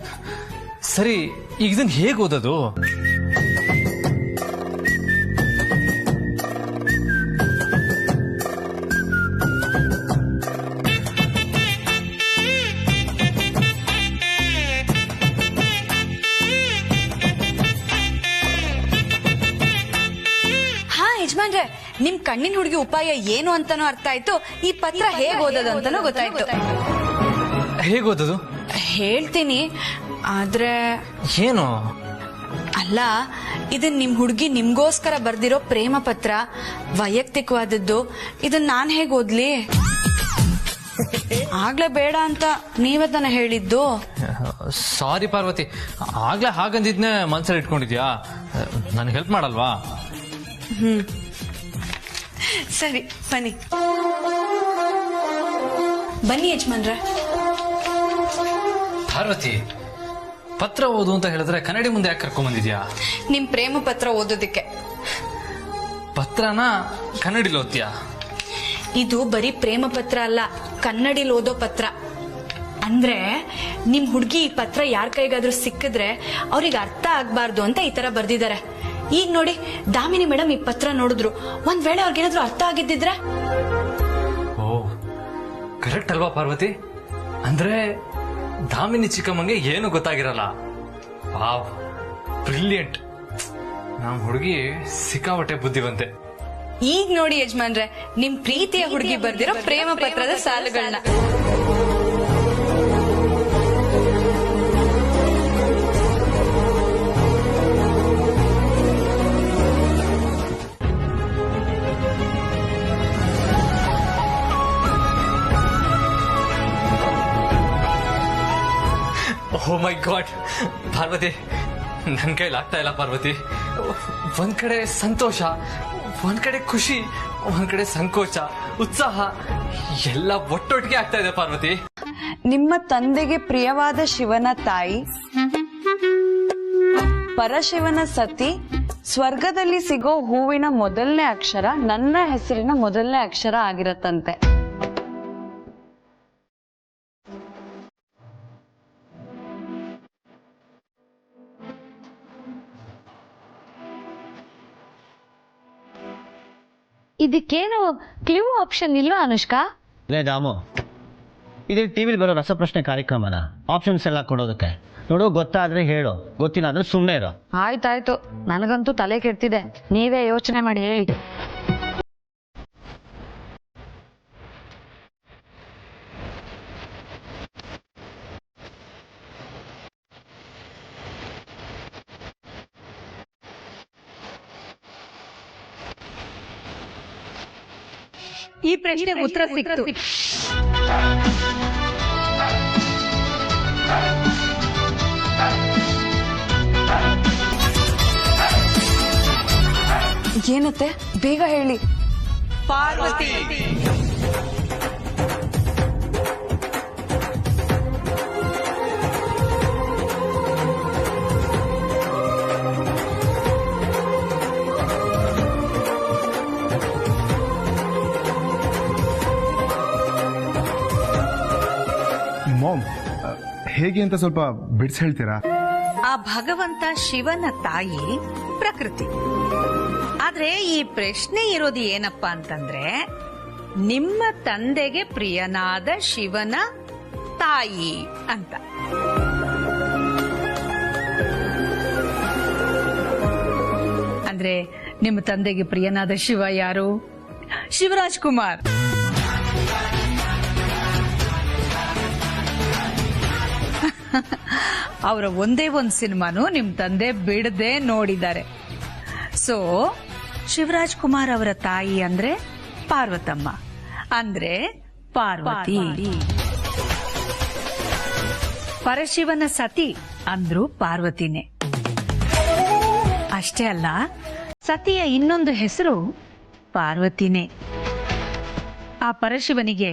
ಸರಿ, ಈಗ ಇದನ್ನ ಹೇಗೆ ಓದೋದು? ಯಜಮಾನ್ರೆ, ನಿಮ್ ಕಣ್ಣಿನ ಹುಡುಗಿ ಉಪಾಯ ಏನು ಅಂತಾನೂ ಅರ್ಥ ಆಯ್ತು, ಈ ಪತ್ರ ಹೇಗ್ ಓದೋದು ಅಂತಾನೂ ಗೊತ್ತಾಯ್ತು. ಹೇಗ್ ಓದೋದು? ಹೇಳ್ತೀನಿ, ಆದ್ರೆ ಏನು? ಅಲ್ಲ, ಇದನ್ ನಿಮ್ ಹುಡುಗಿ ನಿಮ್ಗೋಸ್ಕರ ಬರ್ದಿರೋ ಪ್ರೇಮ ಪತ್ರ, ವೈಯಕ್ತಿಕವಾದದ್ದು. ಇದನ್ ನಾನ್ ಹೇಗ್ ಓದ್ಲಿ? ಆಗ್ಲೇ ಬೇಡ ಅಂತ ನೀವೇ ತಾನೆ ಹೇಳಿದ್ದು. ಸಾರಿ ಪಾರ್ವತಿ, ಆಗ್ಲೇ ಹಾಗಂದಿದ್ನೆ ಮನ್ಸಲ್ಲಿ ಇಟ್ಕೊಂಡಿದ್ಯಾ? ನನ್ಗೆ ಹೆಲ್ಪ್ ಮಾಡಲ್ವಾ? ಸರಿ, ಬನ್ನಿ ಬನ್ನಿ ಯಜಮಾನ್ರೆ. ಪಾರ್ವತಿ, ಪತ್ರ ಓದು ಅಂತ ಹೇಳಿದ್ರೆ ಕನ್ನಡಿ ಮುಂದೆ ಯಾಕೆ ಕರ್ಕೊಂಡ್ ಬಂದಿದ್ಯಾ? ನಿಮ್ ಪ್ರೇಮ ಪತ್ರ ಓದೋದಕ್ಕೆ. ಪತ್ರನ ಕನ್ನಡಿಲಿ ಓದ್ತೀಯಾ? ಇದು ಬರೀ ಪ್ರೇಮ ಪತ್ರ ಅಲ್ಲ, ಕನ್ನಡಿಲಿ ಓದೋ ಪತ್ರ. ಅಂದ್ರೆ ನಿಮ್ ಹುಡುಗಿ ಈ ಪತ್ರ ಯಾರ ಕೈಗಾದ್ರೂ ಸಿಕ್ಕಿದ್ರೆ ಅವ್ರಿಗೆ ಅರ್ಥ ಆಗ್ಬಾರ್ದು ಅಂತ ಈ ತರ ಬರ್ದಿದ್ದಾರೆ. ಈಗ ನೋಡಿ, ದಾಮಿನಿ ಮೇಡಮ್ ಈ ಪತ್ರ ನೋಡಿದ್ರು, ಒಂದ್ ವೇಳೆ ಅವ್ರಿಗೇನಾದ್ರೂ ಅರ್ಥ ಆಗಿದ್ದಿದ್ರೆ? ಓ, ಕರೆಕ್ಟ್ ಅಲ್ವಾ ಪಾರ್ವತಿ? ಅಂದ್ರೆ ದಾಮಿನಿ ಚಿಕ್ಕಮ್ಮಂಗೆ ಏನು ಗೊತ್ತಾಗಿರಲ್ಲ. Wow, brilliant. ನಮ್ ಹುಡುಗಿ ಸಿಕ್ಕಾಪಟ್ಟೆ ಬುದ್ಧಿವಂತೆ. ಈಗ ನೋಡಿ ಯಜಮಾನ್ರೆ, ನಿಮ್ ಪ್ರೀತಿಯ ಹುಡುಗಿ ಬರ್ದಿರೋ ಪ್ರೇಮ ಪತ್ರದ ಸಾಲುಗಳನ್ನ. ಓ ಮೈ ಗಾಡ್ ಪಾರ್ವತಿ, ನನ್ ಕೈಲಿ ಆಗ್ತಾ ಇಲ್ಲ ಪಾರ್ವತಿ. ಒಂದ್ ಕಡೆ ಸಂತೋಷ, ಒಂದ್ ಕಡೆ ಖುಷಿ, ಒಂದ್ ಕಡೆ ಸಂಕೋಚ, ಉತ್ಸಾಹ ಎಲ್ಲ ಒಟ್ಟೊಟ್ಟಿಗೆ ಆಗ್ತಾ ಇದೆ ಪಾರ್ವತಿ. ನಿಮ್ಮ ತಂದೆಗೆ ಪ್ರಿಯವಾದ ಶಿವನ ತಾಯಿ, ಪರಶಿವನ ಸತಿ, ಸ್ವರ್ಗದಲ್ಲಿ ಸಿಗೋ ಹೂವಿನ ಮೊದಲನೇ ಅಕ್ಷರ ನನ್ನ ಹೆಸರಿನ ಮೊದಲನೇ ಅಕ್ಷರ ಆಗಿರತ್ತಂತೆ. ಇದಕ್ಕೇನು ಕ್ಲೂ ಆಪ್ಷನ್ ಇಲ್ವಾ ಅನುಷ್ಕಾ? ಲೇ ದಾಮು, ಇದು ಟಿವಿಲಿ ಬರೋ ರಸಪ್ರಶ್ನೆ ಕಾರ್ಯಕ್ರಮನ ಆಪ್ಷನ್ಸ್ ಎಲ್ಲ ಕೊಡೋದಕ್ಕೆ. ನೋಡು, ಗೊತ್ತಾದ್ರೆ ಹೇಳು, ಗೊತ್ತಿಲ್ಲ ಅಂದ್ರೆ ಸುಮ್ಮನೆ ಇರೋ. ಆಯ್ತಾಯ್ತು, ನನಗಂತೂ ತಲೆ ಕೆಡ್ತಿದೆ, ನೀವೇ ಯೋಚನೆ ಮಾಡಿ ಹೇಳಿ. ಈ ಪ್ರಶ್ನೆಗೆ ಉತ್ತರ ಸಿಕ್ತು. ಏನತ್ತೆ, ಬೇಗ ಹೇಳಿ. ಪಾರ್ವತಿ. ಮಾಮ್, ಹೇಗೆ ಅಂತ ಸ್ವಲ್ಪ ಬಿಡಿಸಿ ಹೇಳ್ತೀರಾ? ಆ ಭಗವಂತ ಶಿವನ ತಾಯಿ ಪ್ರಕೃತಿ. ಆದ್ರೆ ಈ ಪ್ರಶ್ನೆ ಇರೋದು ಏನಪ್ಪಾ ಅಂತಂದ್ರೆ, ನಿಮ್ಮ ತಂದೆಗೆ ಪ್ರಿಯನಾದ ಶಿವನ ತಾಯಿ ಅಂತ. ಅಂದ್ರೆ ನಿಮ್ಮ ತಂದೆಗೆ ಪ್ರಿಯನಾದ ಶಿವ ಯಾರು? ಶಿವರಾಜ್ ಕುಮಾರ್. ಅವರ ಒಂದೇ ಒಂದು ಸಿನಿಮಾನು ನಿಮ್ ತಂದೆ ಬಿಡದೆ ನೋಡಿದ್ದಾರೆ. ಸೊ ಶಿವರಾಜ್ ಕುಮಾರ್ ಅವರ ತಾಯಿ ಅಂದ್ರೆ ಪಾರ್ವತಮ್ಮ, ಅಂದ್ರೆ ಪಾರ್ವತಿ. ಪರಶಿವನ ಸತಿ ಅಂದ್ರು ಪಾರ್ವತಿನೇ. ಅಷ್ಟೇ ಅಲ್ಲ, ಸತಿಯ ಇನ್ನೊಂದು ಹೆಸರು ಪಾರ್ವತಿನೇ. ಆ ಪರಶಿವನಿಗೆ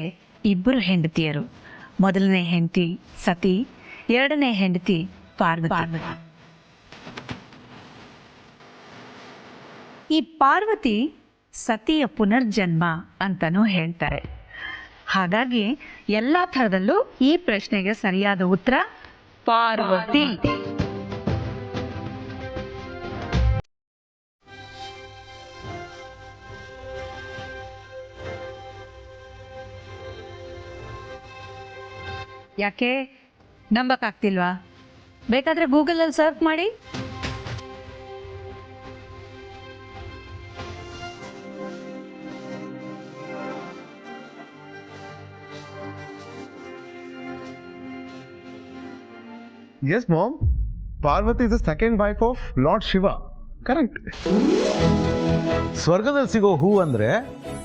ಇಬ್ಬರು ಹೆಂಡತಿಯರು. ಮೊದಲನೇ ಹೆಂಡತಿ ಸತಿ, ಎರಡನೇ ಹೆಂಡತಿ ಪಾರ್ವತಿ. ಈ ಪಾರ್ವತಿ ಸತಿಯ ಪುನರ್ಜನ್ಮ ಅಂತಾನೂ ಹೇಳ್ತಾರೆ. ಹಾಗಾಗಿ ಎಲ್ಲಾ ಥರದಲ್ಲೂ ಈ ಪ್ರಶ್ನೆಗೆ ಸರಿಯಾದ ಉತ್ತರ ಪಾರ್ವತಿ. ಯಾಕೆ ನಂಬಕ್ಕಾಗ್ತಿಲ್ವಾ? ಬೇಕಾದ್ರೆ ಗೂಗಲಲ್ಲಿ ಸರ್ಚ್ ಮಾಡಿ. Yes, Mom. Parvati is the second wife of Lord Shiva. Correct. ಸ್ವರ್ಗದಲ್ಲಿ ಸಿಗೋ ಹೂ ಅಂದ್ರೆ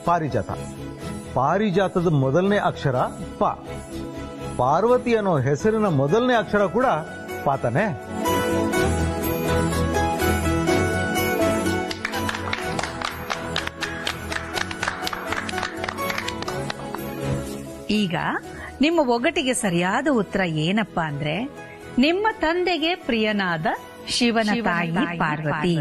ಪಾರಿಜಾತ. ಪಾರಿಜಾತದ ಮೊದಲನೇ ಅಕ್ಷರ ಪ. ಪಾರ್ವತಿ ಅನ್ನೋ ಹೆಸರಿನ ಮೊದಲನೇ ಅಕ್ಷರ ಕೂಡ ಪಾತನೆ. ಈಗ ನಿಮ್ಮ ಒಗಟಿಗೆ ಸರಿಯಾದ ಉತ್ತರ ಏನಪ್ಪಾ ಅಂದ್ರೆ, ನಿಮ್ಮ ತಂದೆಗೆ ಪ್ರಿಯನಾದ ಶಿವನ ತಾಯಿ ಪಾರ್ವತಿ.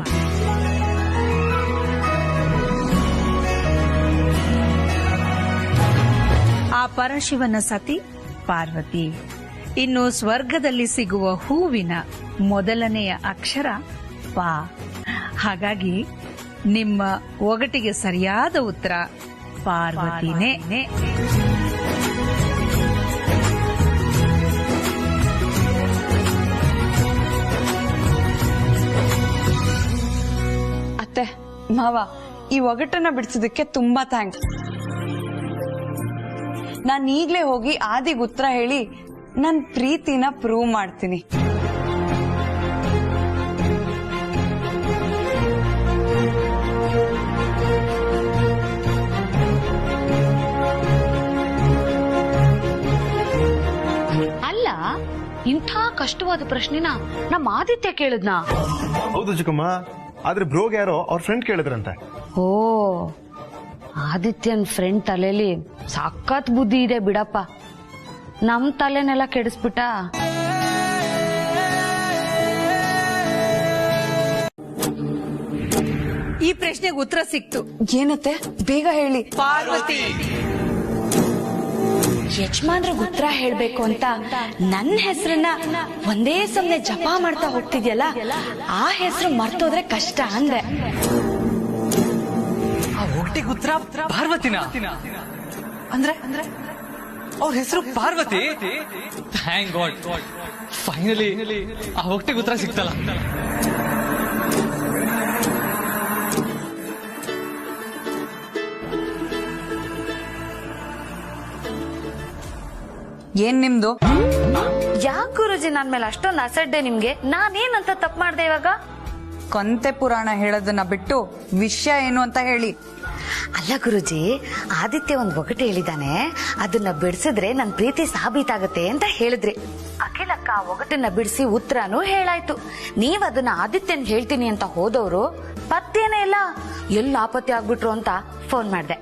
ಆ ಪರಶಿವನ ಸತಿ ಪಾರ್ವತಿ. ಇನ್ನು ಸ್ವರ್ಗದಲ್ಲಿ ಸಿಗುವ ಹೂವಿನ ಮೊದಲನೆಯ ಅಕ್ಷರ ಪ. ಹಾಗಾಗಿ ನಿಮ್ಮ ಒಗಟಿಗೆ ಸರಿಯಾದ ಉತ್ತರ ಪಾರ್ವತಿನೇ. ಅತ್ತೆ ಮಾವ, ಈ ಒಗಟನ್ನ ಬಿಡಿಸೋದಕ್ಕೆ ತುಂಬಾ ಥ್ಯಾಂಕ್ಸ್. ನಾನು ಈಗ್ಲೇ ಹೋಗಿ ಆದಿಗ್ ಉತ್ತರ ಹೇಳಿ ನನ್ ಪ್ರೀತಿನ ಪ್ರೂವ್ ಮಾಡ್ತೀನಿ. ಅಲ್ಲ, ಇಂಥ ಕಷ್ಟವಾದ ಪ್ರಶ್ನೆನ ನಮ್ಮ ಆದಿತ್ಯ ಕೇಳಿದ್ನಾ? ಹೌದು ಚಿಕ್ಕಮ್ಮ, ಆದ್ರೆ ಬ್ರೋಗ್ ಯಾರೋ ಅವ್ರ ಫ್ರೆಂಡ್ ಕೇಳಿದ್ರಂತೆ. ಓ, ಆದಿತ್ಯನ್ ಫ್ರೆಂಡ್ ತಲೆಲಿ ಸಖತ್ ಬುದ್ಧಿ ಇದೆ ಬಿಡಪ್ಪ. ನಮ್ ತಲೆನೆಲ್ಲ ಕೆಡಿಸ್ಬಿಟ್ಟ. ಈ ಪ್ರಶ್ನೆಗೆ ಉತ್ತರ ಸಿಕ್ತು. ಏನತ್ತೆ, ಬೇಗ ಹೇಳಿ. ಪಾರ್ವತಿ. ಯಜಮಾನ್ರಿಗೆ ಉತ್ತರ ಹೇಳ್ಬೇಕು ಅಂತ ನನ್ನ ಹೆಸರನ್ನ ಒಂದೇ ಸಮನೆ ಜಪ ಮಾಡ್ತಾ ಹೋಗ್ತಿದ್ಯಲ್ಲ, ಆ ಹೆಸರು ಮರ್ತೋದ್ರೆ ಕಷ್ಟ ಅಂದೆ. ಆ ಒಟ್ಟಿಗೆ ಉತ್ತರ ಪಾರ್ವತಿನ ಅಂದ್ರೆ ಅವ್ರ ಹೆಸರು ಪಾರ್ವತಿ. ಥ್ಯಾಂಕ್ ಗಾಡ್, ಫೈನಲಿ ಆ ಒಟ್ಟಿಗೆ ಉತ್ತರ ಸಿಕ್ತಲ್ಲ. ಏನ್ ನಿಮ್ದು? ಯಾಕೆ ಗುರುಜಿ ನನ್ ಮೇಲೆ ಅಷ್ಟೊಂದು ಅಸಡ್ಡೆ ನಿಮ್ಗೆ? ನಾನೇನಂತ ತಪ್ಪು ಮಾಡ್ದೆ ಇವಾಗ? ಕೊಂತೆ ಪುರಾಣ ಹೇಳೋದನ್ನ ಬಿಟ್ಟು ವಿಷಯ ಏನು ಅಂತ ಹೇಳಿ. ಅಲ್ಲ ಗುರುಜಿ, ಆದಿತ್ಯ ಒಂದ್ ಒಗಟು ಹೇಳಿದಾನೆ, ಅದನ್ನ ಬಿಡಿಸಿದ್ರೆ ನನ್ ಪ್ರೀತಿ ಸಾಬೀತಾಗತ್ತೆ ಅಂತ ಹೇಳಿದ್ರಿ. ಅಖಿಲಕ್ಕ ಆ ಒಗಟನ್ನ ಬಿಡಿಸಿ ಉತ್ತರನೂ ಹೇಳಾಯ್ತು. ನೀವ್ ಅದನ್ನ ಆದಿತ್ಯನ್ ಹೇಳ್ತೀನಿ ಅಂತ ಹೋದವ್ರು ಪತ್ತೇನೇ ಇಲ್ಲ, ಎಲ್ಲ ಆಪತ್ತಿ ಆಗ್ಬಿಟ್ರು ಅಂತ ಫೋನ್ ಮಾಡ್ದೆ.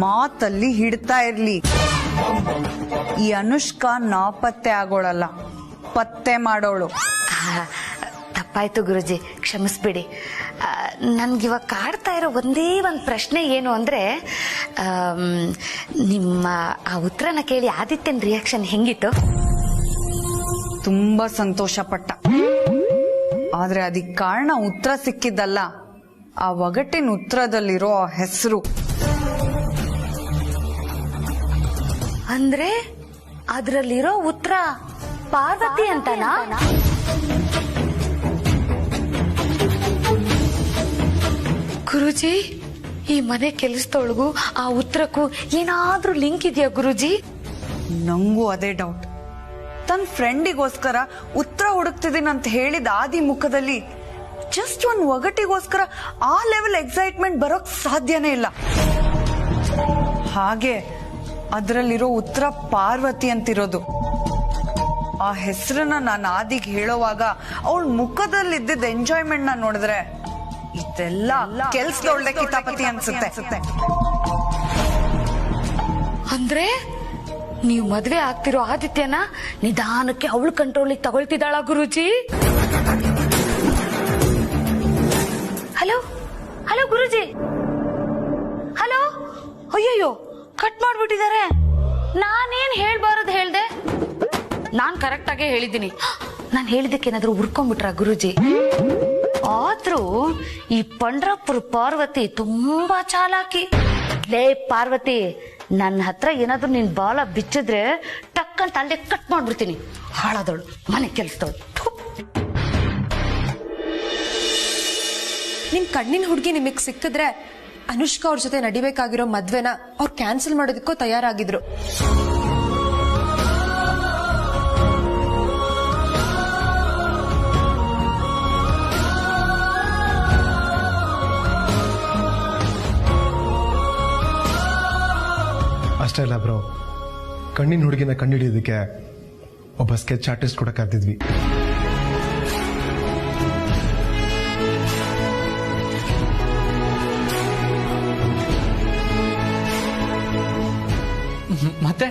ಮಾತಲ್ಲಿ ಹಿಡ್ತಾ ಇರ್ಲಿ. ಈ ಅನುಷ್ಕಾ ನಾಪತ್ತೆ ಆಗೋಳಲ್ಲ, ಪತ್ತೆ ಮಾಡೋಳು. ತಪ್ಪಾಯ್ತು ಗುರುಜಿ, ಕ್ಷಮಿಸ್ಬಿಡಿ. ನನ್ಗಿವಾಗ ಕಾಡ್ತಾ ಇರೋ ಒಂದೇ ಒಂದು ಪ್ರಶ್ನೆ ಏನು ಅಂದ್ರೆ, ನಿಮ್ಮ ಆ ಉತ್ತರನ ಕೇಳಿ ಆದಿತ್ಯನ್ ರಿಯಾಕ್ಷನ್ ಹೆಂಗಿತ್ತು? ತುಂಬಾ ಸಂತೋಷ ಪಟ್ಟ. ಆದ್ರೆ ಅದಕ್ಕೆ ಕಾರಣ ಉತ್ತರ ಸಿಕ್ಕಿದ್ದಲ್ಲ, ಆ ಒಗಟಿನ ಉತ್ತರದಲ್ಲಿರೋ ಆ ಹೆಸರು. ಅಂದ್ರೆ ಅದ್ರಲ್ಲಿರೋ ಉತ್ತರ ಉತ್ತರ ಪಾರ್ವತಿ ಅಂತನಾ? ಗುರುಜಿ, ಈ ಮನೆ ಕೆಲಸದೊಳಗೂ ಆ ಉತ್ತರಕ್ಕೂ ಏನಾದ್ರೂ ಲಿಂಕ್ ಇದೆಯಾ ಗುರುಜಿ? ನಂಗೂ ಅದೇ ಡೌಟ್. ತನ್ನ ಫ್ರೆಂಡಿಗೋಸ್ಕರ ಉತ್ತರ ಹುಡುಕ್ತಿದ್ದೀನಿ ಅಂತ ಹೇಳಿದ ಆದಿ ಮುಖದಲ್ಲಿ ಜಸ್ಟ್ ಒಂದ್ ಒಗಟಿಗೋಸ್ಕರ ಆ ಲೆವೆಲ್ ಎಕ್ಸೈಟ್ಮೆಂಟ್ ಬರೋಕ್ ಸಾಧ್ಯನೇ ಇಲ್ಲ. ಹಾಗೆ ಅದರಲ್ಲಿರೋ ಉತ್ತರ ಪಾರ್ವತಿ ಅಂತಿರೋದು. ಆ ಹೆಸರನ್ನ ನಾನು ಆದಿಗೆ ಹೇಳೋವಾಗ ಅವಳ ಮುಖದಲ್ಲಿದ್ದ ಎಂಜಾಯ್ಮೆಂಟ್ ನ ನೋಡಿದ್ರೆ ಇದೆಲ್ಲ ಕೆಲ್ಸದೊಳ್ಳೆ ಕಿತಾಪತಿ ಅನ್ಸುತ್ತೆ. ಅಂದ್ರೆ ನೀವು ಮದ್ವೆ ಆಗ್ತಿರೋ ಆದಿತ್ಯನ ನಿಧಾನಕ್ಕೆ ಅವಳು ಕಂಟ್ರೋಲಿಗೆ ತಗೊಳ್ತಿದ್ದಾಳ ಗುರುಜಿ? ಹಲೋ ಹಲೋ ಗುರುಜಿ, ಹಲೋ. ಅಯ್ಯಯ್ಯೋ, ಕಟ್ ಮಾಡ್ಬಿಟ್ಟಿದ್ದಾರೆ. ನಾನೇನ್ ಹೇಳ್ಬಾರದು ಹೇಳ್ದೆ? ನಾನ್ ಕರೆಕ್ಟ್ ಆಗೇ ಹೇಳಿದ್ದೀನಿ. ನಾನು ಹೇಳಿದಕ್ಕೇನಾದ್ರೂ ಉರ್ಕೊಂಡ್ಬಿಟ್ರ ಗುರುಜಿ? ಆದ್ರೂ ಈ ಪಂಡ್ರಾಪುರ ಪಾರ್ವತಿ ತುಂಬಾ ಚಾಲಾಕಿ. ಲೇ ಪಾರ್ವತಿ, ನನ್ನ ಹತ್ರ ಏನಾದ್ರೂ ನಿನ್ ಬಾಲ ಬಿಚ್ಚಿದ್ರೆ ಟಕ್ಕಂತ ಅಲ್ಲೇ ಕಟ್ ಮಾಡ್ಬಿಡ್ತೀನಿ. ಹಾಳಾದವಳು, ಮನೆ ಕೆಲಸದವಳು. ನಿಮ್ ಕಣ್ಣಿನ ಹುಡುಗಿ ನಿಮಗ್ ಸಿಕ್ಕಿದ್ರೆ ಅನುಷ್ಕಾ ಅವ್ರ ಜೊತೆ ನಡಿಬೇಕಾಗಿರೋ ಮದ್ವೆನ ಅವ್ರು ಕ್ಯಾನ್ಸಲ್ ಮಾಡೋದಕ್ಕೂ ತಯಾರಾಗಿದ್ರು. ಅಷ್ಟೇ ಅಲ್ಲ ಬ್ರೋ, ಕಣ್ಣಿನ ಹುಡುಗಿನ ಕಂಡುಹಿಡಿಯೋದಕ್ಕೆ ಒಬ್ಬ ಸ್ಕೆಚ್ ಆರ್ಟಿಸ್ಟ್ ಕೂಡ ಕರೆದಿದ್ವಿ. ಮತ್ತೆ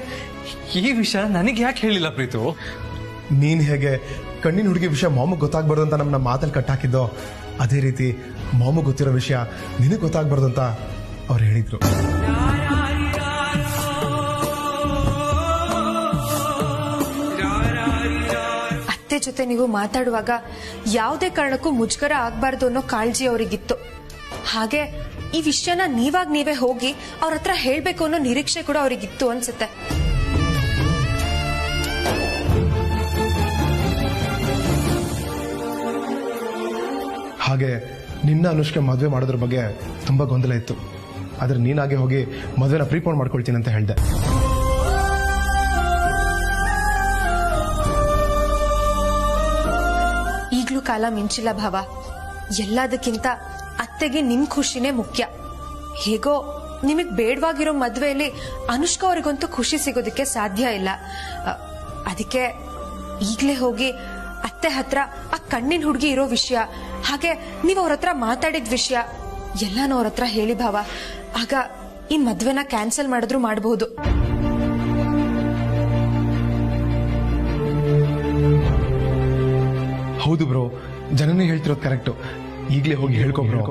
ಈ ವಿಷಯ ನನಗೆ ಯಾಕೆ ಹೇಳಿಲ್ಲ ಪ್ರೀತು? ನೀನ್ ಹೇಗೆ ಕಣ್ಣಿನ ಹುಡುಗಿ ವಿಷಯ ಮಾಮಗ್ ಗೊತ್ತಾಗ್ಬಾರ್ದು ಅಂತ ನಮ್ಮನ್ನ ಮಾತಲ್ಲಿ ಕಟ್ಟಾಕಿದ್ದೋ, ಅದೇ ರೀತಿ ಮಾಮಗ್ ಗೊತ್ತಿರೋ ವಿಷಯ ನಿನಗೆ ಗೊತ್ತಾಗ್ಬಾರ್ದು ಅಂತ ಅವ್ರು ಹೇಳಿದ್ರು. ಅತ್ತೆ ಜೊತೆ ನೀವು ಮಾತಾಡುವಾಗ ಯಾವುದೇ ಕಾರಣಕ್ಕೂ ಮುಜುಗರ ಆಗ್ಬಾರ್ದು ಅನ್ನೋ ಕಾಳಜಿ ಅವರಿಗಿತ್ತು. ಹಾಗೆ ಈ ವಿಷಯನ ನೀವೇ ಹೋಗಿ ಅವ್ರ ಹತ್ರ ಹೇಳ್ಬೇಕು ಅನ್ನೋ ನಿರೀಕ್ಷೆ ಕೂಡ ಅವರಿಗಿತ್ತು ಅನ್ಸುತ್ತೆ. ಹಾಗೆ ನಿನ್ನ ಅನುಷ್ಕೆ ಮದುವೆ ಮಾಡೋದ್ರ ಬಗ್ಗೆ ತುಂಬಾ ಗೊಂದಲ ಇತ್ತು. ಆದ್ರೆ ನೀನಾಗೆ ಹೋಗಿ ಮದುವೆನ ಪ್ರೀಪೋನ್ ಮಾಡ್ಕೊಳ್ತೀನಿ ಅಂತ ಹೇಳ್ದೆ. ಈಗ್ಲೂ ಕಾಲ ಮಿಂಚಿಲ್ಲ ಭಾವ. ಎಲ್ಲದಕ್ಕಿಂತ ಅತ್ತೆಗೆ ನಿಮ್ ಖುಷಿನೇ ಮುಖ್ಯ. ಹೇಗೋ ನಿಮಗ್ ಬೇಡವಾಗಿರೋ ಮದ್ವೆಯಲ್ಲಿ ಅನುಷ್ಕಾ ಅವರಿಗಂತೂ ಖುಷಿ ಸಿಗೋದಕ್ಕೆ ಸಾಧ್ಯ ಇಲ್ಲ. ಅದಕ್ಕೆ ಈಗ್ಲೇ ಹೋಗಿ ಅತ್ತೆ ಹತ್ರ ಆ ಕಣ್ಣಿನ ಹುಡುಗಿ ಇರೋ ವಿಷಯ, ಹಾಗೆ ನೀವ್ ಅವ್ರ ಹತ್ರ ಮಾತಾಡಿದ ವಿಷಯ ಎಲ್ಲಾನು ಅವ್ರ ಹತ್ರ ಹೇಳಿ ಭಾವ. ಆಗ ಈ ಮದ್ವೆನ ಕ್ಯಾನ್ಸಲ್ ಮಾಡಿದ್ರು ಮಾಡಬಹುದು. ಹೌದು ಬ್ರೋ, ಜನನೇ ಹೇಳ್ತಿರೋದು ಕರೆಕ್ಟು. ಈಗಲೇ ಹೋಗಿ ಹೇಳ್ಕೊ ಬ್ರೋ.